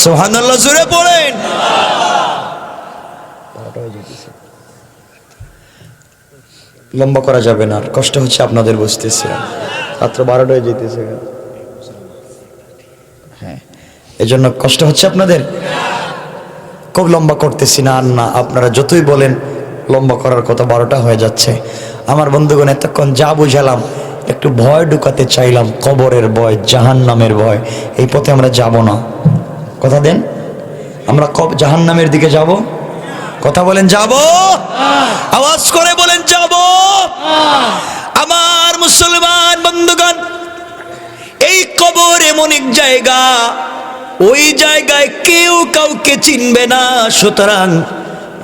সুবহানাল্লাহ, জোরে পড়েন। লম্বা করা যাবে না, কষ্ট হচ্ছে আপনাদের, বুঝতেছি। রাত্র 12টা হয়ে যেতেছে। হ্যাঁ, এজন্য কষ্ট হচ্ছে আপনাদের। খুব লম্বা করতেছি না, আর না, আপনারা যতই বলেন লম্বা করার কথা, 12টা হয়ে যাচ্ছে। আমার বন্ধুগণ, এতক্ষণ যা বুঝালাম একটু ভয় ঢুকাতে চাইলাম, কবরের ভয়, জাহান্নামের ভয়। এই পথে আমরা যাব না। কথা দেন, আমরা জাহান্নামের দিকে যাব? কথা বলেন, যাব? আওয়াজ করে বলেন, যাব? আমার মুসলমান বন্ধুগণ, এই কবর এমন এক জায়গা, ওই জায়গায় কেউ কাউকে চিনবে না। সুতরাং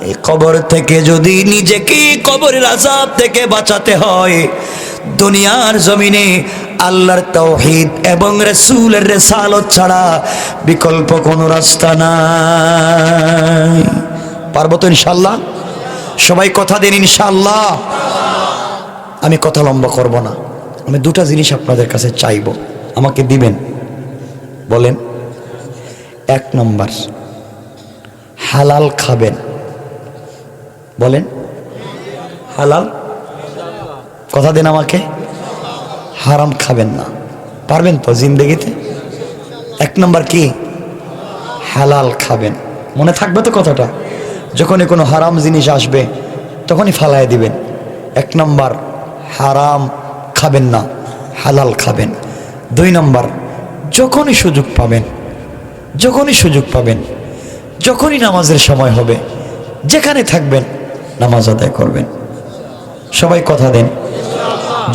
এই কবর থেকে যদি নিজেকে কবরের আযাব থেকে বাঁচাতে হয়, দুনিয়ার জমিনে আল্লাহর তাওহীদ এবং রাসূলের রিসালাত ছাড়া বিকল্প কোনো রাস্তা নাই। পারবো তো ইনশাআল্লাহ? সবাই কথা দেন ইনশাআল্লাহ। আমি কথা লম্বা করব না। আমি দুটা জিনিস আপনাদের কাছে চাইব, আমাকে দিবেন। বলেন, 1 নম্বর, হালাল খাবেন। বলেন, হালাল। কথা দেন আমাকে, হারাম খাবেন না। পারবেন তো জিন্দেগিতে? 1 নম্বর কি? হালাল খাবেন। মনে থাকবে তো কথাটা? যখনই কোনো হারাম জিনিস আসবে তখনই ফালায় দিবেন। 1 নম্বর, হারাম খাবেন না, হালাল খাবেন। 2 নম্বর, যখনই সুযোগ পাবেন, যখনই সুযোগ পাবেন, যখনই নামাজের সময় হবে, যেখানে থাকবেন নামাজ আদায় করবেন। সবাই কথা দেন।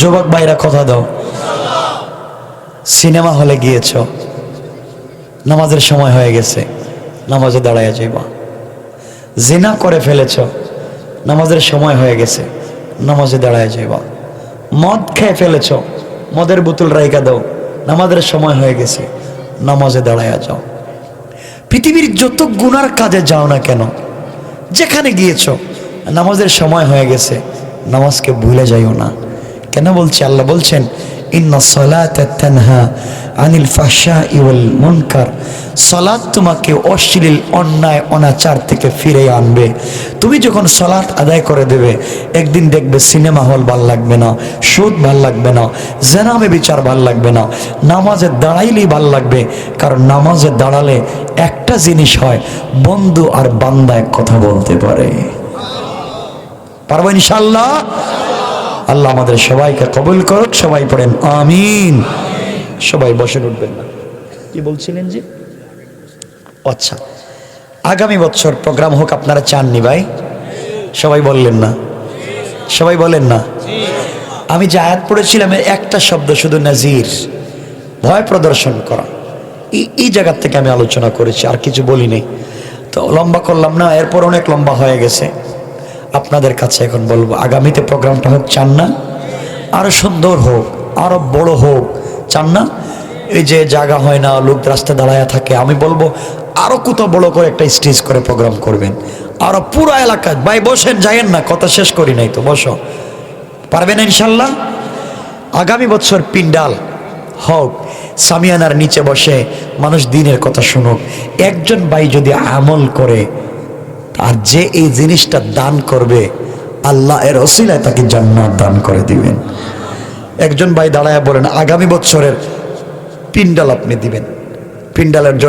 যুবক ভাইরা কথা দাও। সিনেমা হলে গিয়েছ, নামাজের সময় হয়ে গেছে, নামাজে দাঁড়ায় যাইবা। জিনা করে ফেলেছ, নামাজের সময় হয়ে গেছে, নামাজে দাঁড়ায় যাইবা। মদ খেয়ে ফেলেছ, মদের বোতল রাইখা দাও, নামাজের সময় হয়ে গেছে, নামাজে দাঁড়ায় যাও। পৃথিবীর যত গুনার কাজে যাও না কেন, যেখানে গিয়েছ নামাজের সময় হয়ে গেছে, নামাজকে ভুলে যাইও না। কেন বলছি? আল্লাহ বলছেন, ইন্না সালাতা তানহা আনিল ফাহশাই ওয়াল মুনকার। সালাত তোমাকে অশ্লীল, অন্যায়, অনাচার থেকে ফিরিয়ে আনবে। তুমি যখন সালাত আদায় করে দেবে, একদিন দেখবে সিনেমা হল ভাল লাগবে না, সুদ ভাল লাগবে না, জেনামে বিচার ভাল লাগবে না, নামাজে দাঁড়াইলেই ভাল লাগবে। কারণ নামাজে দাঁড়ালে একটা জিনিস হয়, বন্ধু আর বান্দায় কথা বলতে পারে। পারবো ইনশাআল্লাহ? আল্লাহ আমাদের সবাইকে কবুল করুক। সবাই পড়েন আমিন। সবাই বসে উঠবেন না। কি বলছিলেন যে? আচ্ছা, আগামী বছর প্রোগ্রাম হোক, আপনারা চাননি ভাই? সবাই বললেন না? সবাই বলেন না? আমি যে আয়াত পড়েছিলাম, একটা শব্দ শুধু, নাজির, ভয় প্রদর্শন করা। এই জায়গার থেকে আমি আলোচনা করেছি, আর কিছু বলি নেই। তো লম্বা করলাম না, এরপর অনেক লম্বা হয়ে গেছে। আপনাদের কাছে এখন বলবো, আগামীতে প্রোগ্রামটা হোক, চান না? আরো সুন্দর হোক, আরো বড় হোক, চান না? এই যে জায়গা হয় না, লোক রাস্তায় দাঁড়ায় থাকে, আমি বলবো আরো কোথাও বড় করে একটা স্টেজ করে প্রোগ্রাম করবেন, আরো পুরো এলাকায়। ভাই বসেন, যাইয়েন না, কথা শেষ করি নাই তো, বসো। পারবেন ইনশাল্লাহ? আগামী বছর পিন্ডাল হোক, সামিয়ানার নিচে বসে মানুষ দিনের কথা শুনুক। একজন ভাই যদি আমল করে, আর যে এই জিনিসটা দান করবে, আল্লাহ এর ওসিলায় তাকে জান্নাত দান করে দিবেন। একজন ভাই দাঁড়ায় বলেন আগামী বছরের পিন্ডাল আপনি দিবেন, পিন্ডালের